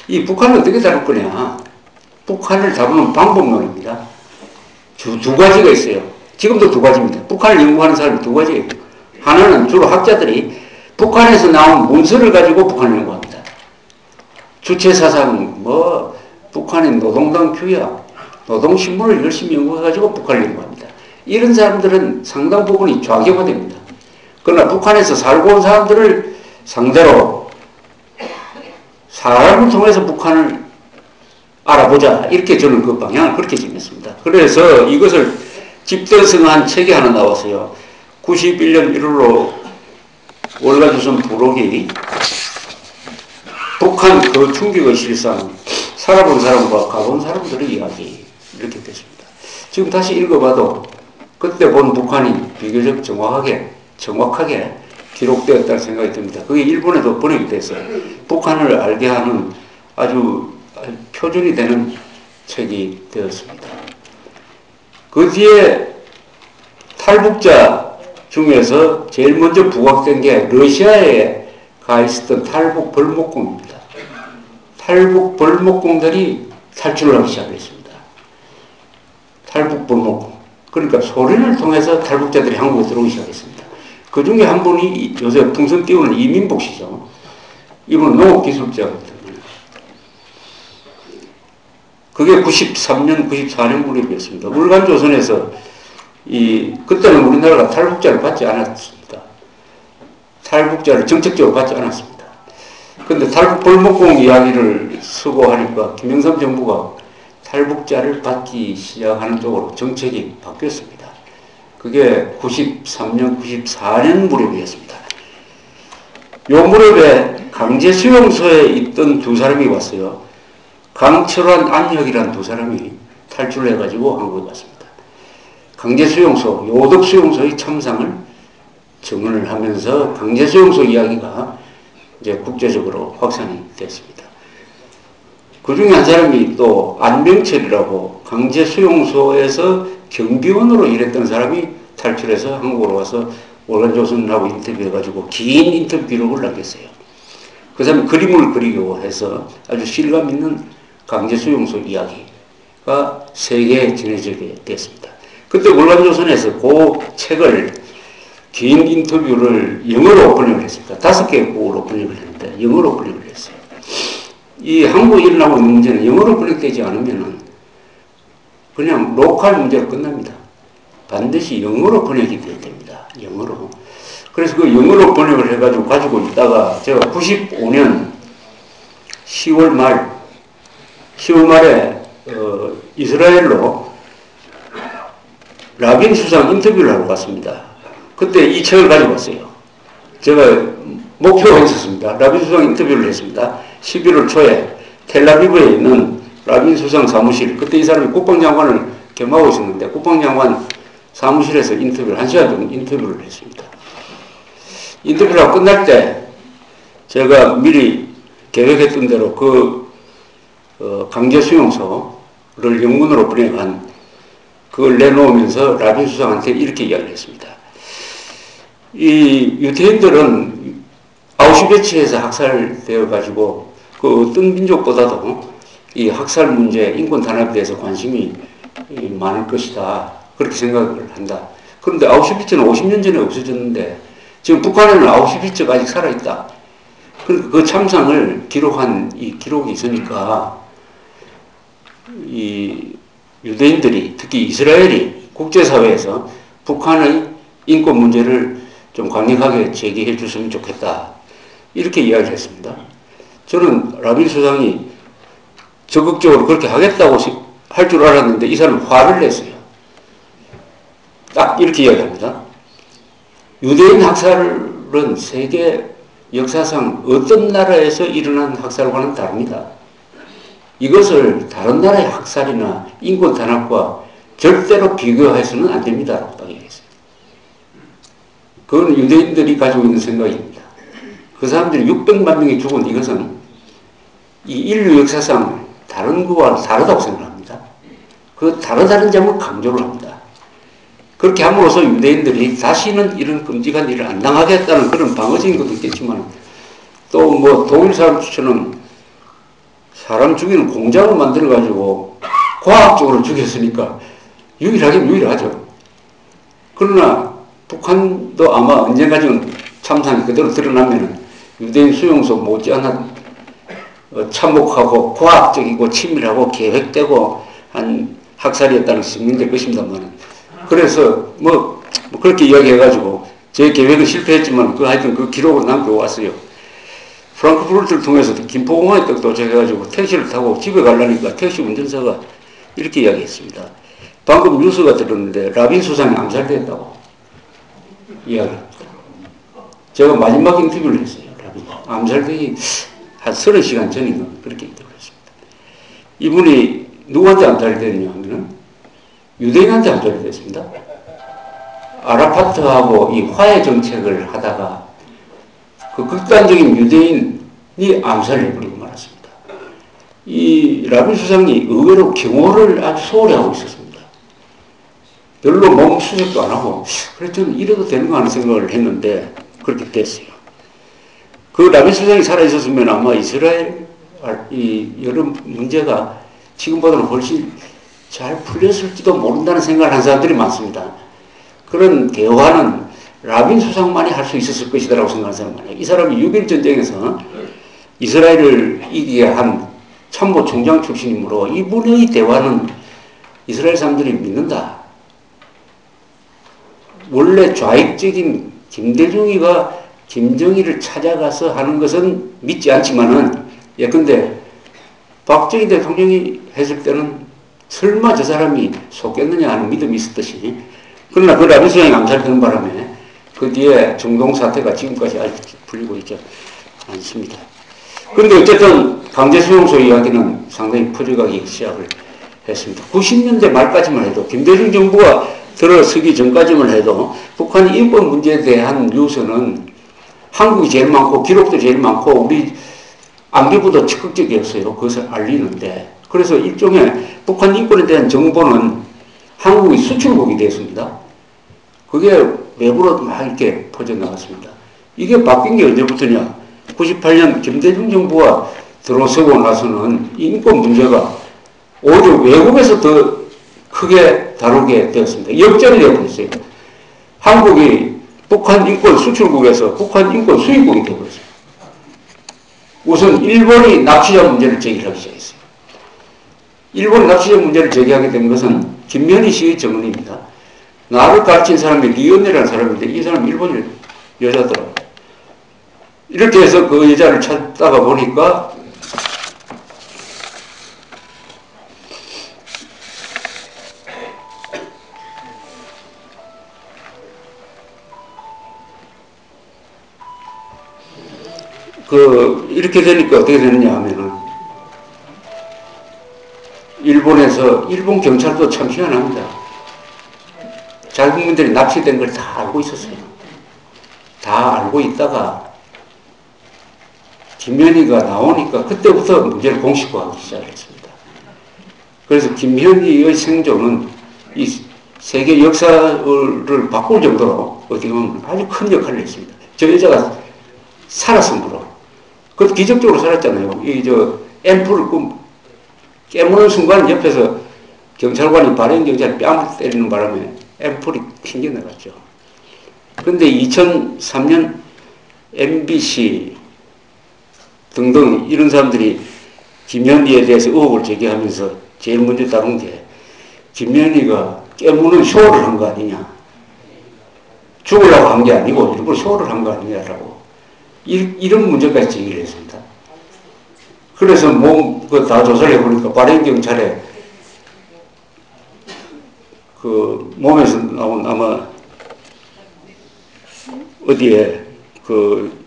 A: 이 북한을 어떻게 다룰 거냐. 북한을 다루는 방법론입니다. 두 가지가 있어요. 지금도 두 가지입니다. 북한을 연구하는 사람이 두 가지예요. 하나는 주로 학자들이 북한에서 나온 문서를 가지고 북한을 연구합니다. 주체사상, 북한의 노동당 규약, 노동신문을 열심히 연구해가지고 북한을 연구합니다. 이런 사람들은 상당 부분이 좌경화됩니다. 그러나 북한에서 살고 온 사람들을 상대로 사람을 통해서 북한을 알아보자. 이렇게 저는 그 방향을 그렇게 정했습니다. 그래서 이것을 집대성한 책이 하나 나왔어요. 91년 1월로 월가조선 부록이 북한 그 충격의 실상, 살아본 사람과 가본 사람들의 이야기, 이렇게 됐습니다. 지금 다시 읽어봐도 그때 본 북한이 비교적 정확하게 기록되었다는 생각이 듭니다. 그게 일본에도 번역이 됐어요. 북한을 알게 하는 아주 표준이 되는 책이 되었습니다. 그 뒤에 탈북자 중에서 제일 먼저 부각된 게 러시아에 가 있었던 탈북 벌목공입니다. 탈북 벌목공들이 탈출을 하기 시작했습니다. 탈북 벌목공. 그러니까 소련을 통해서 탈북자들이 한국에 들어오기 시작했습니다. 그 중에 한 분이 요새 풍선 띄우는 이민복 씨죠. 이분은 농업기술자거든요. 그게 93년, 94년 무렵이었습니다. 물간조선에서 그때는 우리나라가 탈북자를 받지 않았습니다. 탈북자를 정책적으로 받지 않았습니다. 그런데 탈북 벌목공 이야기를 쓰고 하니까 김영삼 정부가 탈북자를 받기 시작하는 쪽으로 정책이 바뀌었습니다. 그게 93년, 94년 무렵이었습니다. 요 무렵에 강제 수용소에 있던 두 사람이 왔어요. 강철환, 안혁이라는 두 사람이 탈출을 해가지고 한국에 왔습니다. 강제수용소, 요덕수용소의 참상을 증언을 하면서 강제수용소 이야기가 이제 국제적으로 확산이 됐습니다. 그 중에 한 사람이 또 안병철이라고 강제수용소에서 경비원으로 일했던 사람이 탈출해서 한국으로 와서 월간조선하고 인터뷰해가지고 긴 인터뷰 기록을 남겼어요. 그 사람이 그림을 그리고 해서 아주 실감 있는 강제수용소 이야기가 세계에 전해지게 됐습니다. 그때 월간조선에서 그 책을 긴 인터뷰를 영어로 번역을 했습니다. 5개국어로 번역을 했는데 영어로 번역을 했어요. 이 한국에 일어나고 있는 문제는 영어로 번역되지 않으면 그냥 로컬 문제로 끝납니다. 반드시 영어로 번역이 돼야 됩니다. 영어로. 그래서 그 영어로 번역을 해가지고 가지고 있다가 제가 95년 10월 말에 이스라엘로 라빈 수상 인터뷰를 하러 갔습니다. 그때 이 책을 가지고 왔어요. 제가 목표가 있었습니다. 라빈 수상 인터뷰를 했습니다. 11월 초에 텔아비브에 있는 라빈 수상 사무실, 그때 이 사람이 국방장관을 겸하고 있었는데 국방장관 사무실에서 인터뷰를 1시간 정도 인터뷰를 했습니다. 인터뷰를 하고 끝날 때 제가 미리 계획했던 대로 강제 수용소를 영문으로 번역한 그걸 내놓으면서 라빈 수상한테 이렇게 이야기를 했습니다. 이 유태인들은 아우슈비츠에서 학살되어가지고 그 어떤 민족보다도 이 학살 문제, 인권 탄압에 대해서 관심이 많을 것이다. 그렇게 생각을 한다. 그런데 아우슈비츠는 50년 전에 없어졌는데 지금 북한에는 아우슈비츠가 아직 살아있다. 그러니까 그 참상을 기록한 이 기록이 있으니까 이 유대인들이 특히 이스라엘이 국제사회에서 북한의 인권 문제를 좀 강력하게 제기해 줬으면 좋겠다. 이렇게 이야기를 했습니다. 저는 라빈 수상이 적극적으로 그렇게 하겠다고 할 줄 알았는데 이 사람은 화를 냈어요. 딱 이렇게 이야기합니다. 유대인 학살은 세계 역사상 어떤 나라에서 일어난 학살과는 다릅니다. 이것을 다른 나라의 학살이나 인권 탄압과 절대로 비교해서는 안 됩니다. 라고 딱 얘기했어요. 그건 유대인들이 가지고 있는 생각입니다. 그 사람들이 600만 명이 죽은 이것은 이 인류 역사상 다른 거와 다르다고 생각합니다. 그 다르다는 점을 강조를 합니다. 그렇게 함으로써 유대인들이 다시는 이런 끔찍한 일을 안 당하겠다는 그런 방어적인 것도 있겠지만 또 뭐 독일 사람처럼 사람 죽이는 공장을 만들어가지고 과학적으로 죽였으니까 유일하긴 유일하죠. 그러나 북한도 아마 언젠가는 참상이 그대로 드러나면 유대인 수용소 못지않아 참혹하고 과학적이고 치밀하고 계획되고 한 학살이었다는 증명될 것입니다만 그래서 뭐 그렇게 이야기해가지고 제 계획은 실패했지만 하여튼 그 기록을 남겨왔어요. 프랑크푸르트를 통해서 김포공항에 딱 도착해가지고 택시를 타고 집에 가려니까 택시 운전사가 이렇게 이야기했습니다. 방금 뉴스가 들었는데 라빈 수상이 암살됐다고 이야기합니다. 제가 마지막 인터뷰를 했어요. 라빈. 암살되기 한 30시간 전인가 그렇게 인터뷰를 했습니다. 이분이 누구한테 암살이 됐냐 하면은 유대인한테 암살이 됐습니다. 아라파트하고 이 화해 정책을 하다가 그 극단적인 유대인이 암살해버리고 말았습니다. 이 라빈 수상이 의외로 경호를 아주 소홀히 하고 있었습니다. 별로 몸 수색도 안 하고, 그래, 저는 이래도 되는 거 하는 생각을 했는데, 그렇게 됐어요. 그 라빈 수상이 살아있었으면 아마 이스라엘, 이 여러 문제가 지금보다는 훨씬 잘 풀렸을지도 모른다는 생각을 한 사람들이 많습니다. 그런 대화는 라빈 수상만이 할 수 있었을 것이라고 생각하는 사람 많아요. 이 사람이 6.1 전쟁에서 이스라엘을 이기게 한 참모 총장 출신이므로 이분의 대화는 이스라엘 사람들이 믿는다. 원래 좌익적인 김대중이가 김정일을 찾아가서 하는 것은 믿지 않지만은, 예컨대 박정희 대통령이 했을 때는 설마 저 사람이 속겠느냐 하는 믿음이 있었듯이, 그러나 그 라빈 수상이 암살되는 바람에 그 뒤에 중동 사태가 지금까지 아직 풀리고 있지 않습니다. 그런데 어쨌든 강제수용소 이야기는 상당히 퍼져가기 시작을 했습니다. 90년대 말까지만 해도, 김대중 정부가 들어서기 전까지만 해도 북한 인권 문제에 대한 뉴스는 한국이 제일 많고 기록도 제일 많고 우리 안기부도 적극적이었어요. 그것을 알리는데, 그래서 일종의 북한 인권에 대한 정보는 한국이 수출국이 됐습니다. 그게 외부로 막 이렇게 퍼져나갔습니다. 이게 바뀐 게 언제부터냐? 98년 김대중 정부가 들어서고 나서는 인권 문제가 오히려 외국에서 더 크게 다루게 되었습니다. 역전이 되어버렸어요. 한국이 북한 인권 수출국에서 북한 인권 수입국이 되어버렸어요. 우선 일본이 납치자 문제를 제기하기 시작했어요. 일본이 납치자 문제를 제기하게 된 것은 김면희 씨의 증언입니다. 나를 가르친 사람이 리온네라는 사람인데 이 사람 일본 여자더라고요. 이렇게 해서 그 여자를 찾다가 보니까 이렇게 되니까 어떻게 되느냐 하면은 일본 경찰도 참 희한합니다. 자국민들이 납치된 걸 다 알고 있었어요. 다 알고 있다가 김현희가 나오니까 그때부터 문제를 공식화하기 시작했습니다. 그래서 김현희의 생존은 이 세계 역사를 바꿀 정도로 어떻게 보면 아주 큰 역할을 했습니다. 저 여자가 살았으므로. 그것도 기적적으로 살았잖아요. 앰플을 깨무는 순간 옆에서 경찰관이 발행 경찰 뺨을 때리는 바람에 앰플이 튕겨나갔죠. 그런데 2003년 MBC 등등 이런 사람들이 김현희에 대해서 의혹을 제기하면서 제일 먼저 다룬 게 김현희가 깨무는 쇼를 한 거 아니냐. 죽으려고 한 게 아니고 일부러 쇼를 한 거 아니냐라고. 이런 문제까지 제기를 했습니다. 그래서 다 조사를 해보니까 발행경찰에 그 몸에서 나온 아마 어디에 그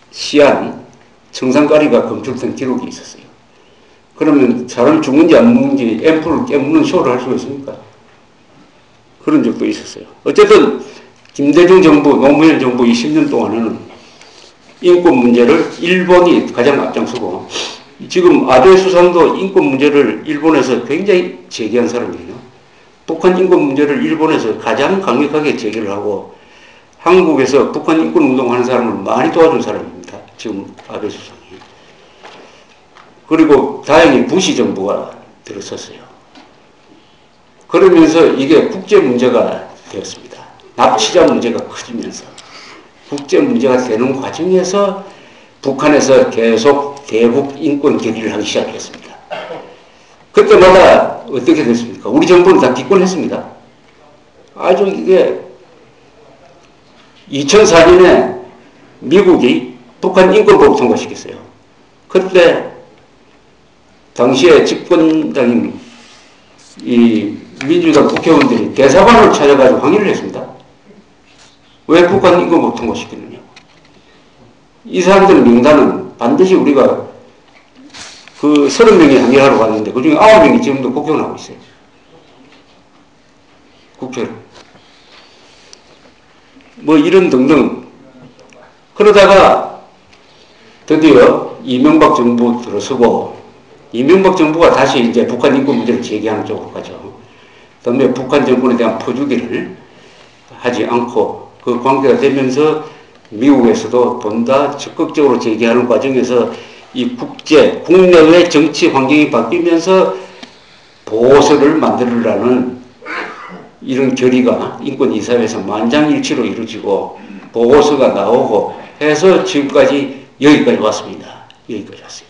A: 시안 청산가리가 검출된 기록이 있었어요. 그러면 사람 죽는지 안 죽는지 앰플을 깨무는 쇼를 할 수가 있습니까? 그런 적도 있었어요. 어쨌든 김대중 정부, 노무현 정부 20년 동안은 인권 문제를 일본이 가장 앞장서고, 지금 아베 수상도 인권 문제를 일본에서 굉장히 제기한 사람이에요. 북한 인권 문제를 일본에서 가장 강력하게 제기를 하고 한국에서 북한 인권 운동하는 사람을 많이 도와준 사람입니다. 지금 아베 수상이. 그리고 다행히 부시 정부가 들어섰어요. 그러면서 이게 국제 문제가 되었습니다. 납치자 문제가 커지면서 국제 문제가 되는 과정에서 북한에서 계속 대북 인권 결의를 하기 시작했습니다. 그때마다 어떻게 됐습니까? 우리 정부는 다 기권했습니다. 아주 이게 2004년에 미국이 북한 인권법을 통과시켰어요. 그때 당시에 집권당인 이 민주당 국회의원들이 대사관을 찾아가지고 항의를 했습니다. 왜 북한 인권법 통과시켰느냐. 이 사람들 명단은 반드시 우리가 그 30명이 항의하러 갔는데 그 중에 9명이 지금도 국회의원 하고 있어요. 국회의원. 뭐 이런 등등. 그러다가 드디어 이명박 정부 들어서고 이명박 정부가 다시 이제 북한 인권 문제를 제기하는 쪽으로 가죠. 그다음에 북한 정권에 대한 퍼주기를 하지 않고 그 관계가 되면서 미국에서도 보다 적극적으로 제기하는 과정에서 이 국내외 정치 환경이 바뀌면서 보호서를 만들으라는 이런 결의가 인권이사회에서 만장일치로 이루어지고 보고서가 나오고 해서 지금까지 여기까지 왔습니다. 여기까지 왔어요.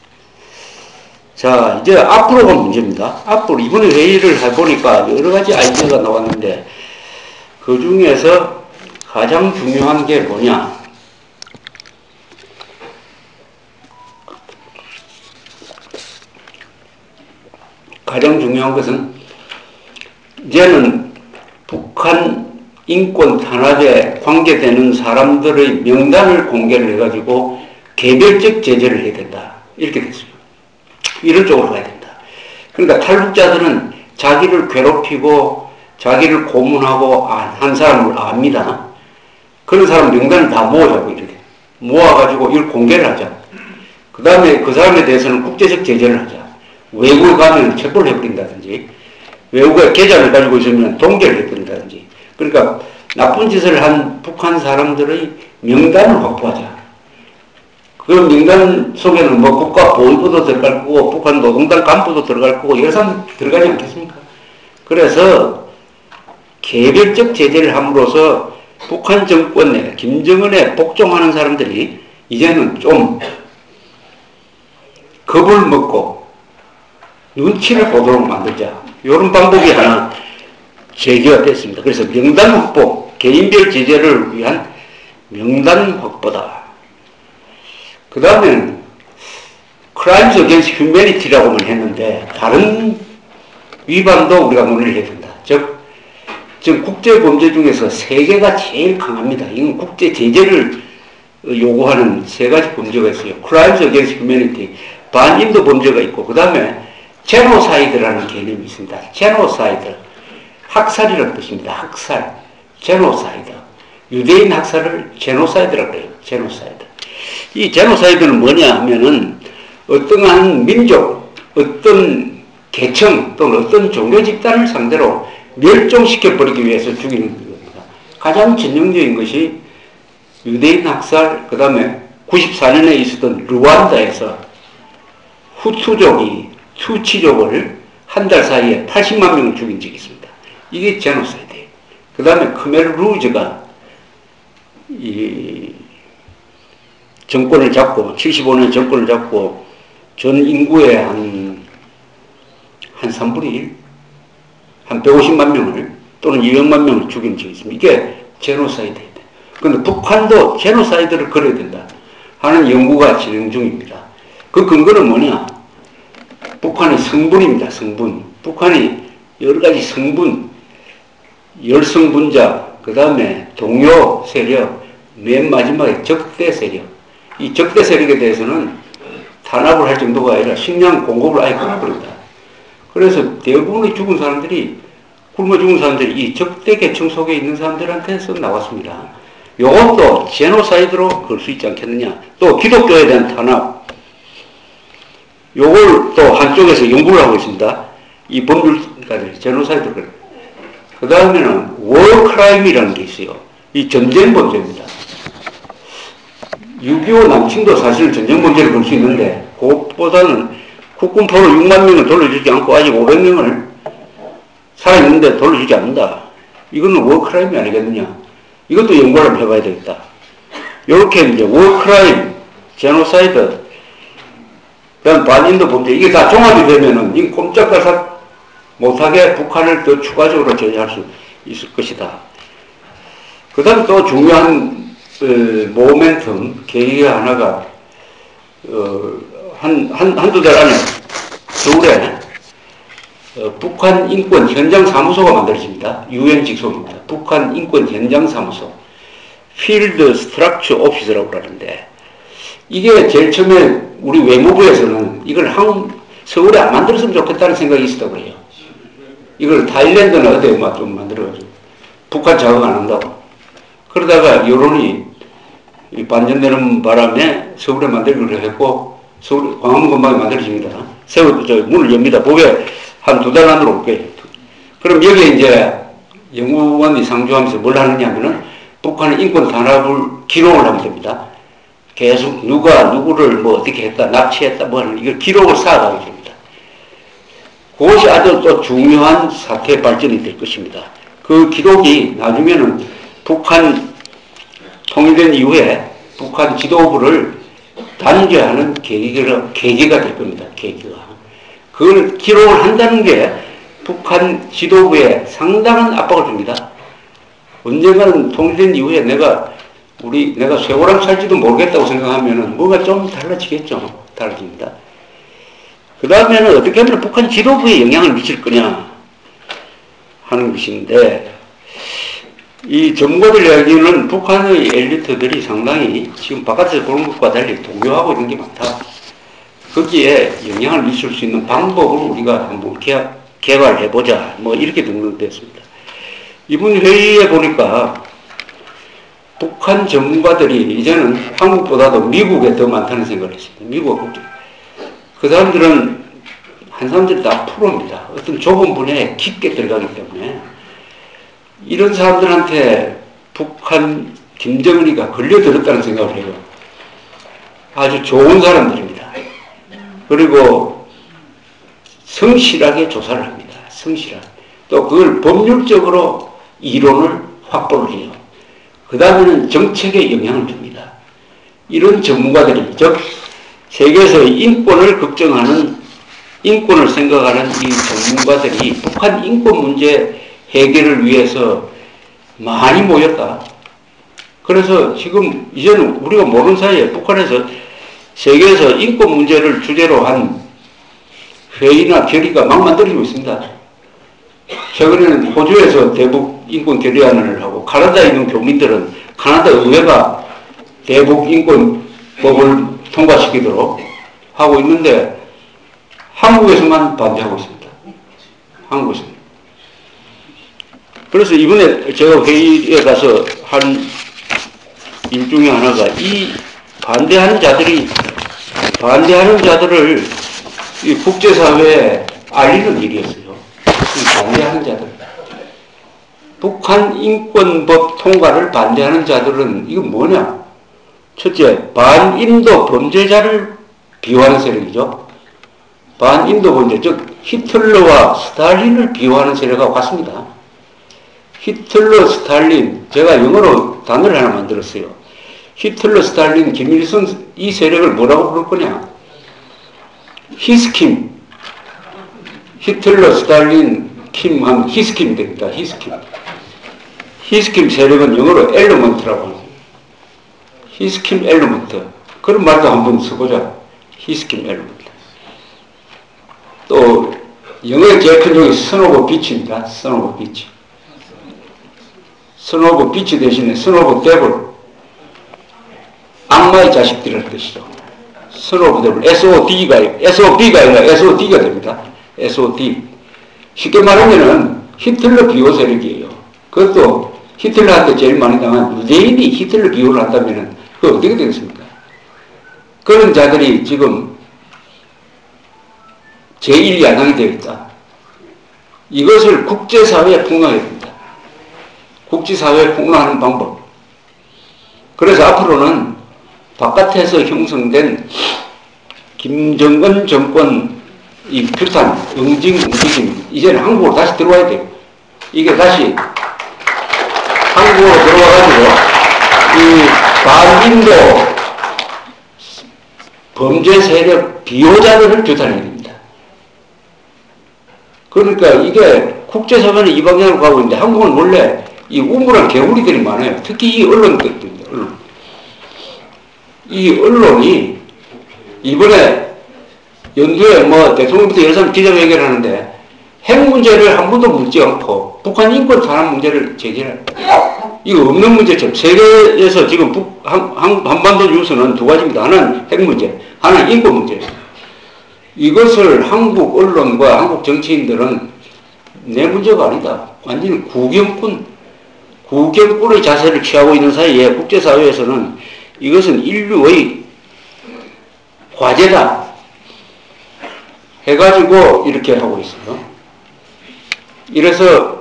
A: 자, 이제 앞으로가 문제입니다. 앞으로 이번에 회의를 해보니까 여러 가지 아이디어가 나왔는데 그 중에서 가장 중요한 게 뭐냐. 가장 중요한 것은 이제는 북한 인권 탄압에 관계되는 사람들의 명단을 공개를 해가지고 개별적 제재를 해야 된다. 이렇게 됐습니다. 이런 쪽으로 가야 된다. 그러니까 탈북자들은 자기를 괴롭히고 자기를 고문하고 한 사람을 압니다. 그런 사람 명단을 다 모으자고 이렇게 모아가지고 이걸 공개를 하자. 그 다음에 그 사람에 대해서는 국제적 제재를 하자. 외국에 가면 체포를 해버린다든지 외국에 계좌를 가지고 있으면 동결을 해버린다든지 그러니까 나쁜 짓을 한 북한 사람들의 명단을 확보하자. 그 명단 속에는 뭐 국가보위부도 들어갈 거고 북한 노동당 간부도 들어갈 거고 여러 사람 들어가지 않겠습니까? 그래서 개별적 제재를 함으로써 북한 정권에 김정은에 복종하는 사람들이 이제는 좀 겁을 먹고 눈치를 보도록 만들자. 이런 방법이 하나 제기가 됐습니다. 그래서 명단 확보, 개인별 제재를 위한 명단 확보다. 그 다음에는 Crimes Against Humanity라고만 했는데 다른 위반도 우리가 논의를 해야 된다. 즉 국제범죄 중에서 3개가 제일 강합니다. 이건 국제 제재를 요구하는 3가지 범죄가 있어요. Crimes Against Humanity, 반인도 범죄가 있고 그 다음에 제노사이드라는 개념이 있습니다. 제노사이드, 학살이라는 뜻입니다. 학살, 제노사이드. 유대인 학살을 제노사이드라고 해요. 제노사이드. 이 제노사이드는 뭐냐 하면은 어떠한 민족, 어떤 계층 또는 어떤 종교 집단을 상대로 멸종시켜버리기 위해서 죽이는 겁니다. 가장 전형적인 것이 유대인 학살, 그 다음에 94년에 있었던 르완다에서 후투족이 투치족을 한 달 사이에 80만 명을 죽인 적이 있습니다. 이게 제노사이드예요. 그 다음에 크멜 루즈가 이 정권을 잡고 75년 정권을 잡고 전 인구의 한 3분의 1, 한 150만 명을 또는 200만 명을 죽인 적이 있습니다. 이게 제노사이드예요. 그런데 북한도 제노사이드를 걸어야 된다 하는 연구가 진행 중입니다. 그 근거는 뭐냐? 북한의 성분입니다. 성분. 북한이 여러 가지 성분, 열성분자, 그 다음에 동요 세력, 맨 마지막에 적대 세력. 이 적대 세력에 대해서는 탄압을 할 정도가 아니라 식량 공급을 아예 끊어버립니다. 그래서 대부분의 죽은 사람들이, 굶어 죽은 사람들이 이 적대 계층 속에 있는 사람들한테서 나왔습니다. 요것도 제노사이드로 걸 수 있지 않겠느냐. 또 기독교에 대한 탄압. 요걸 또 한쪽에서 연구를 하고 있습니다. 이 법률가들, 제노사이드를. 그 다음에는 워크라임이라는 게 있어요. 이 전쟁 범죄입니다. 6.25 남침도 사실은 전쟁 범죄를 볼 수 있는데, 그것보다는 국군포로 6만 명을 돌려주지 않고 아직 500명을 살아있는데 돌려주지 않는다. 이거는 워크라임이 아니겠느냐. 이것도 연구를 해봐야 되겠다. 요렇게 이제 워크라임, 제노사이드, 그다음 반인도 범죄, 이게 다 종합이 되면은 이 꼼짝달싹 못하게 북한을 더 추가적으로 제재할 수 있을 것이다. 그 다음에 또 중요한 모멘텀 계기가 하나가 한두 달 안에 서울에 북한 인권 현장 사무소가 만들어집니다. UN 직속입니다. 북한 인권 현장 사무소. 필드 스트럭처 오피스라고 그러는데, 이게 제일 처음에 우리 외무부에서는 이걸 서울에 안 만들었으면 좋겠다는 생각이 있었다고 그래요. 이걸 타일랜드나 어디에 좀 만들어가지고 북한 자극 안 한다고. 그러다가 여론이 반전되는 바람에 서울에 만들기로 했고, 서울 광화문 근방에 만들어집니다. 문을 엽니다. 법에 한 두 달 안으로 올 거예요. 그럼 여기에 이제 연구원이 상주하면서 뭘 하느냐면은 북한의 인권 탄압을 기록을 하면 됩니다. 계속 누가 누구를 뭐 어떻게 했다, 납치했다, 뭐 하는 이걸 기록을 쌓아가게 됩니다. 그것이 아주 또 중요한 사태 발전이 될 것입니다. 그 기록이 나중에는 북한 통일된 이후에 북한 지도부를 단죄하는 계기가 될 겁니다. 계기가. 그걸 기록을 한다는 게 북한 지도부에 상당한 압박을 줍니다. 언젠가는 통일된 이후에 내가 쇠고랑 살지도 모르겠다고 생각하면은 뭐가 좀 달라지겠죠. 달라집니다. 그 다음에는 어떻게 하면 북한 지도부에 영향을 미칠 거냐 하는 것인데, 이 전문가들 이야기는 북한의 엘리트들이 상당히 지금 바깥에서 보는 것과 달리 동요하고 있는 게 많다. 거기에 영향을 미칠 수 있는 방법을 우리가 한번 개발해보자. 뭐 이렇게 등록됐습니다. 이번 회의에 보니까 북한 전문가들이 이제는 한국보다도 미국에 더 많다는 생각을 했습니다. 미국과 국제. 그 사람들은 한 사람들이 다 프로입니다. 어떤 좁은 분야에 깊게 들어가기 때문에 이런 사람들한테 북한 김정은이가 걸려들었다는 생각을 해요. 아주 좋은 사람들입니다. 그리고 성실하게 조사를 합니다. 성실하게. 또 그걸 법률적으로 이론을 확보를 해요. 그 다음에는 정책에 영향을 줍니다. 이런 전문가들이, 즉 세계에서 인권을 걱정하는, 인권을 생각하는 이 전문가들이 북한 인권 문제 해결을 위해서 많이 모였다. 그래서 지금 이제는 우리가 모르는 사이에 북한에서 세계에서 인권 문제를 주제로 한 회의나 결의가 막 만들어지고 있습니다. 최근에는 호주에서 대북 인권 결의안을 하고, 카나다에 있는 교민들은 카나다 의회가 대북 인권법을 통과시키도록 하고 있는데 한국에서만 반대하고 있습니다. 한국에서. 그래서 이번에 제가 회의에 가서 한 일 중에 하나가 이 반대하는 자들을 이 국제사회에 알리는 일이었어요. 반대하는 자들. 북한 인권법 통과를 반대하는 자들은 이건 뭐냐? 첫째, 반인도 범죄자를 비호하는 세력이죠. 반인도 범죄, 즉 히틀러와 스탈린을 비호하는 세력하고 같습니다. 히틀러, 스탈린, 제가 영어로 단어를 하나 만들었어요. 히틀러, 스탈린, 김일성 이 세력을 뭐라고 부를 거냐? 히스킴. 히틀러, 스탈린, 킴 하면 히스킴이 됩니다. 히스킴. 히스킴 세력은 영어로 엘러먼트라고 합니다. 히스킴 엘러먼트. 그런 말도 한번 써보자. 히스킴 엘러먼트. 또 영어의 제일 큰 종이 선 오브 비치입니다. 선 오브 비치. 선 오브 비치 대신에 선 오브 데블. 악마의 자식들이라는 뜻이죠. 선 오브 데블. SOB가 아니라 SOD가 됩니다. SOD. 쉽게 말하면은 히틀러 비호 세력이에요. 그것도 히틀러한테 제일 많이 당한 유대인이 히틀러 비호를 한다면은 그거 어떻게 되겠습니까? 그런 자들이 지금 제1야당이 되어 있다. 이것을 국제사회에 폭로해야 됩니다. 국제사회에 폭로하는 방법. 그래서 앞으로는 바깥에서 형성된 김정은 정권 이 규탄, 움직임, 이제는 한국으로 다시 들어와야 돼요. 이게 다시 한국으로 들어와가지고 이 반인도 범죄 세력 비호자들을 규탄해야 됩니다. 그러니까 이게 국제사회는 이 방향으로 가고 있는데 한국은 원래 이 우물한 개구리들이 많아요. 특히 이 언론들입니다. 언론. 이 언론이 이번에 연두에 뭐 대통령부터 여러 사람 기자회견을 하는데 핵 문제를 한 번도 묻지 않고 북한 인권 탄압 문제를 제기를 이거 없는 문제죠. 세계에서 지금 한반도 뉴스는 두 가지입니다. 하나는 핵 문제, 하나는 인권 문제. 이것을 한국 언론과 한국 정치인들은 내 문제가 아니다. 완전히 구경꾼의 자세를 취하고 있는 사이에 국제사회에서는 이것은 인류의 과제다 해가지고 이렇게 하고 있어요. 이래서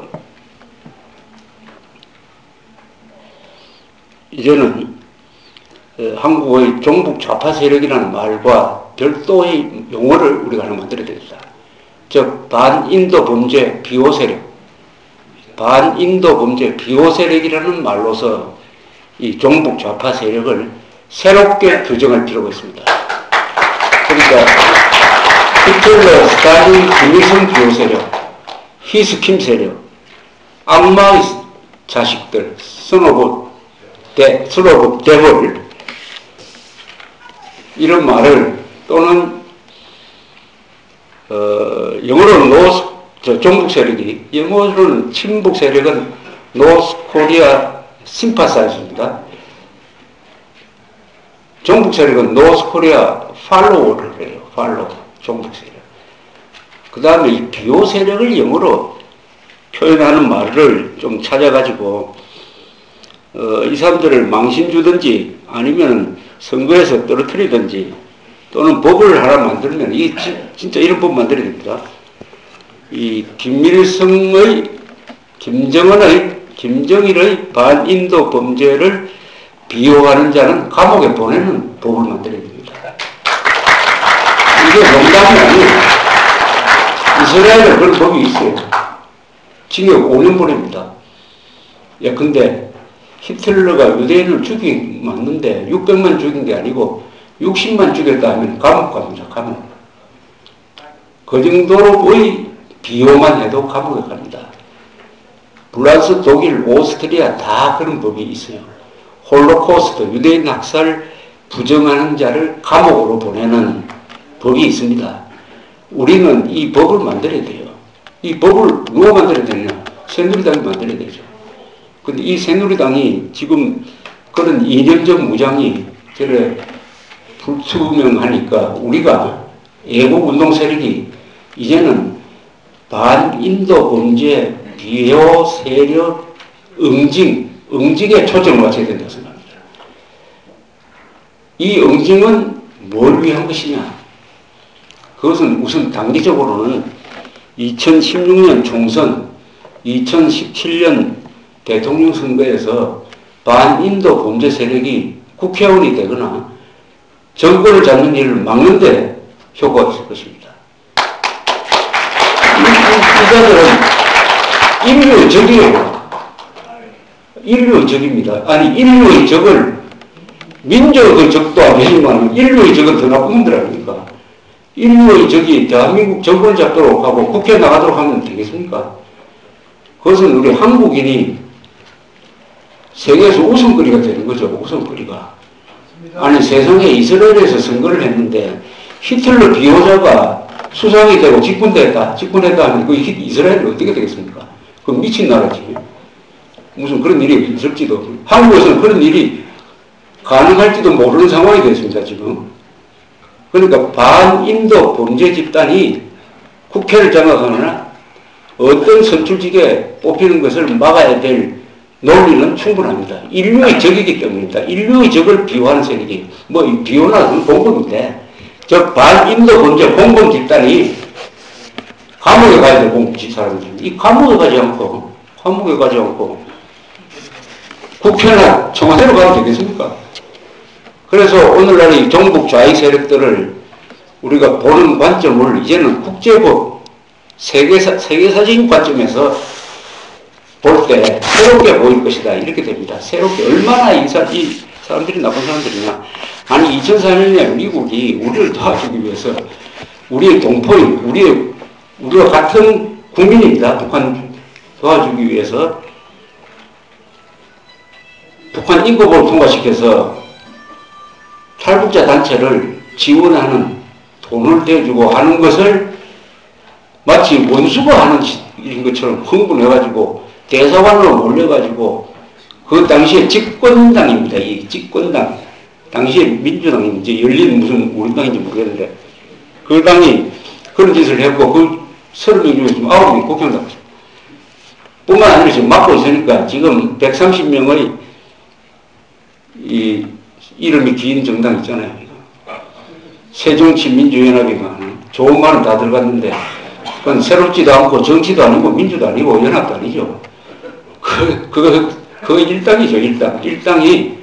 A: 이제는 한국의 종북 좌파 세력이라는 말과 별도의 용어를 우리가 하나 만들어야 됩니다. 즉 반인도 범죄 비호 세력, 반인도 범죄 비호 세력이라는 말로서 이 종북 좌파 세력을 새롭게 규정할 필요가 있습니다. 그러니까 히틀러, 스탈린, 김일성 비호 세력, 히스킴 세력, 악마의 자식들, 선오브 데블 이런 말을 또는 영어로는 종북 세력이, 영어로는 친북 세력은 노스 코리아 심파사이즈입니다. 종북 세력은 노스 코리아 팔로워를 해요. 팔로워, 종북 세력. 그 다음에 이 비호 세력을 영어로 표현하는 말을 좀 찾아가지고 이 사람들을 망신 주든지 아니면 선거에서 떨어뜨리든지 또는 법을 하나 만들면 이 진짜 이런 법 만들어야 됩니다. 이 김일성의 김정일의 반인도 범죄를 비호하는 자는 감옥에 보내는 법을 만들어야 됩니다. 이게 농담이 아니에요. 이스라엘에 그런 법이 있어요. 징역 5년 보냅니다. 야, 근데 히틀러가 유대인을 죽인 맞는데 600만 죽인 게 아니고 60만 죽였다 하면 감옥 갑니다. 감옥. 그 정도의 비호만 해도 감옥에 갑니다. 프랑스, 독일, 오스트리아 다 그런 법이 있어요. 홀로코스트, 유대인 학살 부정하는 자를 감옥으로 보내는 법이 있습니다. 우리는 이 법을 만들어야 돼요. 이 법을 누가 만들어야 되냐? 새누리당이 만들어야 되죠. 근데 이 새누리당이 지금 그런 이념적 무장이 저래 불투명하니까 우리가 애국운동 세력이 이제는 반인도 범죄 비호 세력 응징에 초점을 맞춰야 된다고 생각합니다. 이 응징은 뭘 위한 것이냐? 그것은 우선 단기적으로는 2016년 총선, 2017년 대통령 선거에서 반인도 범죄 세력이 국회의원이 되거나 정권을 잡는 일을 막는 데 효과가 있을 것입니다. 이 자들은 인류의 적이에요. 인류의 적입니다. 아니, 인류의 적을 민족의 적도 아니지만 인류의 적은 더 나쁜 놈들 아닙니까? 인류의 적이 대한민국 정권을 잡도록 하고 국회에 나가도록 하면 되겠습니까? 그것은 우리 한국인이 세계에서 웃음거리가 되는 거죠. 웃음거리가. 아니, 세상에 이스라엘에서 선거를 했는데 히틀러 비호자가 수상이 되고 직분했다 하면 그 이스라엘이 어떻게 되겠습니까? 그건 미친 나라지. 무슨 그런 일이 있을지도. 한국에서는 그런 일이 가능할지도 모르는 상황이 됐습니다, 지금. 그러니까 반인도 범죄 집단이 국회를 장악하거나 어떤 선출직에 뽑히는 것을 막아야 될 논리는 충분합니다. 인류의 적이기 때문입니다. 인류의 적을 비호하는 세력이, 뭐, 비호나 공범인데, 저 반인도 범죄 공범 집단이 감옥에 가야 될 사람들. 이 감옥에 가지 않고, 국회나 청와대로 가면 되겠습니까? 그래서 오늘날 이 종북 좌익 세력들을 우리가 보는 관점을 이제는 국제법, 세계사적인 관점에서 볼 때 새롭게 보일 것이다. 이렇게 됩니다. 새롭게. 얼마나 이 사람들이 나쁜 사람들이냐. 아니, 2004년에 미국이 우리를 도와주기 위해서 우리의 동포인, 우리와 같은 국민입니다. 북한 도와주기 위해서 북한 인구법을 통과시켜서 탈북자 단체를 지원하는 돈을 대주고 하는 것을 마치 원수가 하는 일인 것처럼 흥분해가지고 대사관으로 몰려가지고 그 당시에 집권당입니다. 이 집권당. 당시에 민주당이 이제 열린 무슨 우리 당인지 모르겠는데 그 당이 그런 짓을 했고 그 30명 중에 지금 9명이 국회의원 뿐만 아니라 지금 맡고 있으니까 지금 130명의 이 이름이 긴 정당 있잖아요. 새정치민주연합인가 하는 좋은 말은 다 들어갔는데 그건 새롭지도 않고 정치도 아니고 민주도 아니고 연합도 아니죠. 그 일당이죠. 일당이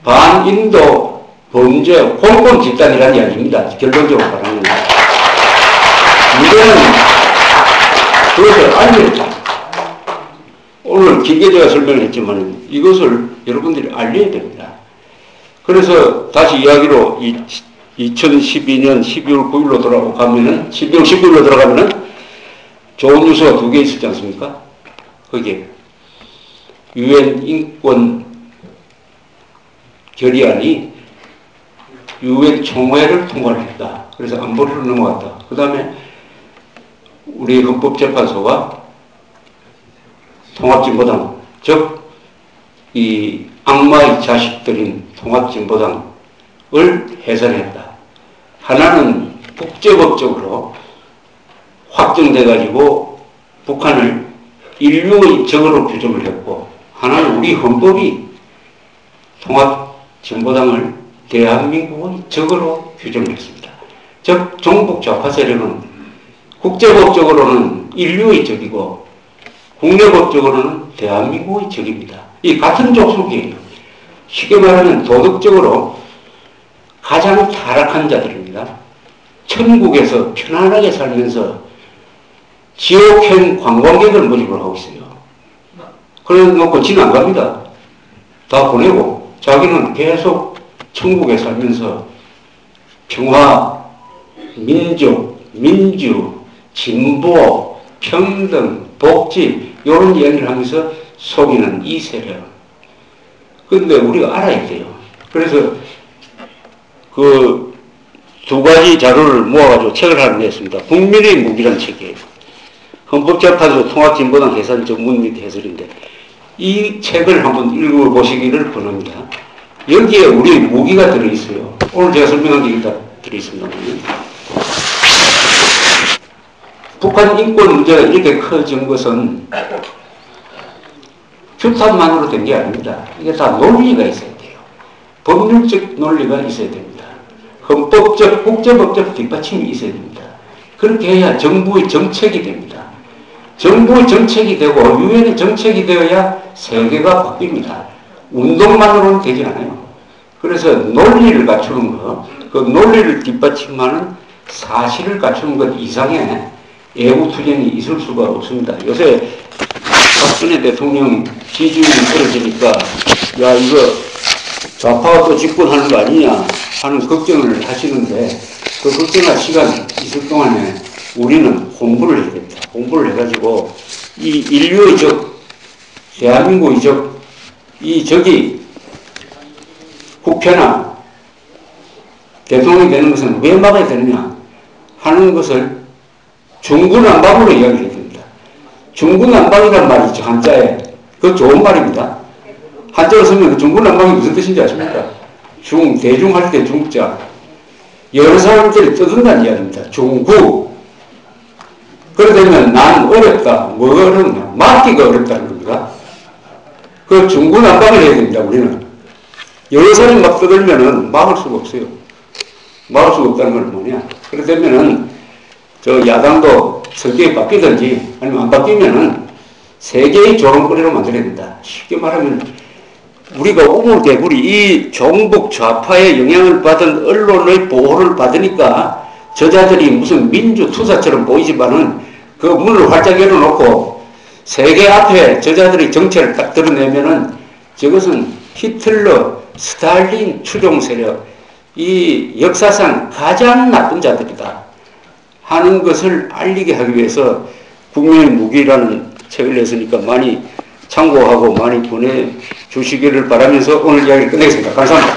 A: 반인도 범죄 공권 집단이라는 이야기입니다. 결론적으로 말하면 문제는 그것을 알려야 오늘 길게 제가 설명을 했지만 이것을 여러분들이 알려야 됩니다. 그래서 다시 이야기로 2012년 12월 9일로 돌아가면은 12월 19일로 들어가면은 좋은 뉴스가 2개 있었지 않습니까? 거기에 유엔 인권 결의안이 유엔 총회를 통과를 했다. 그래서 안보리로 넘어갔다. 그 다음에 우리 헌법재판소가 통합진보당, 즉 이 악마의 자식들인 통합진보당을 해산했다. 하나는 국제법적으로 확정돼가지고 북한을 인류의 적으로 규정을 했고, 하나는 우리 헌법이 통합진보당을 대한민국의 적으로 규정을 했습니다. 즉 종북 좌파 세력은 국제법적으로는 인류의 적이고 국내법적으로는 대한민국의 적입니다. 이 같은 족속이에요. 쉽게 말하면 도덕적으로 가장 타락한 자들입니다. 천국에서 편안하게 살면서 지옥행 관광객을 모집을 하고 있어요. 그래 놓고 지는 안 갑니다. 다 보내고 자기는 계속 천국에 살면서 평화, 민족, 민주, 진보, 평등, 복지 이런 이야기를 하면서 속이는 이 세력. 그런데 우리가 알아야 돼요. 그래서 그 2가지 자료를 모아가지고 책을 하나 냈습니다. 국민의 무기란 책이에요. 헌법재판소 통합진보당 해산 전문 및 해설인데 이 책을 한번 읽어보시기를 권합니다. 여기에 우리의 무기가 들어있어요. 오늘 제가 설명한 게 여기다 들어있습니다. 북한 인권 문제가 이렇게 커진 것은 규탄만으로 된 게 아닙니다. 이게 다 논리가 있어야 돼요. 법률적 논리가 있어야 됩니다. 헌법적, 국제법적 뒷받침이 있어야 됩니다. 그렇게 해야 정부의 정책이 됩니다. 정부의 정책이 되고 유엔의 정책이 되어야 세계가 바뀝니다. 운동만으로는 되지 않아요. 그래서 논리를 갖추는 것, 그 논리를 뒷받침하는 사실을 갖추는 것 이상의 애국투쟁이 있을 수가 없습니다. 요새 박근혜 대통령 지지율이 떨어지니까 야 이거 좌파가 또 집권하는 거 아니냐 하는 걱정을 하시는데 그 걱정할 시간 있을 동안에 우리는 공부를 해야 됩니다. 공부를 해가지고 이 인류의 적, 대한민국의 적, 이 적이 국회나 대통령이 되는 것은 왜 막아야 되느냐 하는 것을 중구난방으로 이야기를 해야 됩니다. 중구난방이란 말이 있죠. 한자에. 그거 좋은 말입니다. 한자로 쓰면 그 중구난방이 무슨 뜻인지 아십니까? 대중할 때 중자. 여러 사람들이 떠든다는 이야기입니다. 중구. 그러면 난 어렵다. 뭐가 어렵냐? 막기가 어렵다는 겁니다. 그 중구난방을 해야 됩니다. 우리는. 여러 사람이 막 떠들면은 막을 수가 없어요. 막을 수가 없다는 건 뭐냐? 그러면은 저 야당도 성격이 바뀌든지 아니면 안 바뀌면은 세계의 조롱거리로 만들어야 된다. 쉽게 말하면 우리가 우물대굴이 이 종북 좌파의 영향을 받은 언론의 보호를 받으니까 저자들이 무슨 민주투사처럼 보이지만은 그 문을 활짝 열어놓고 세계 앞에 저자들이 정체를 딱 드러내면은 저것은 히틀러, 스탈린 추종 세력, 이 역사상 가장 나쁜 자들이다 하는 것을 알리게 하기 위해서 국민의 무기라는 책을 냈으니까 많이 참고하고 많이 보내주시기를 바라면서 오늘 이야기를 끝내겠습니다. 감사합니다.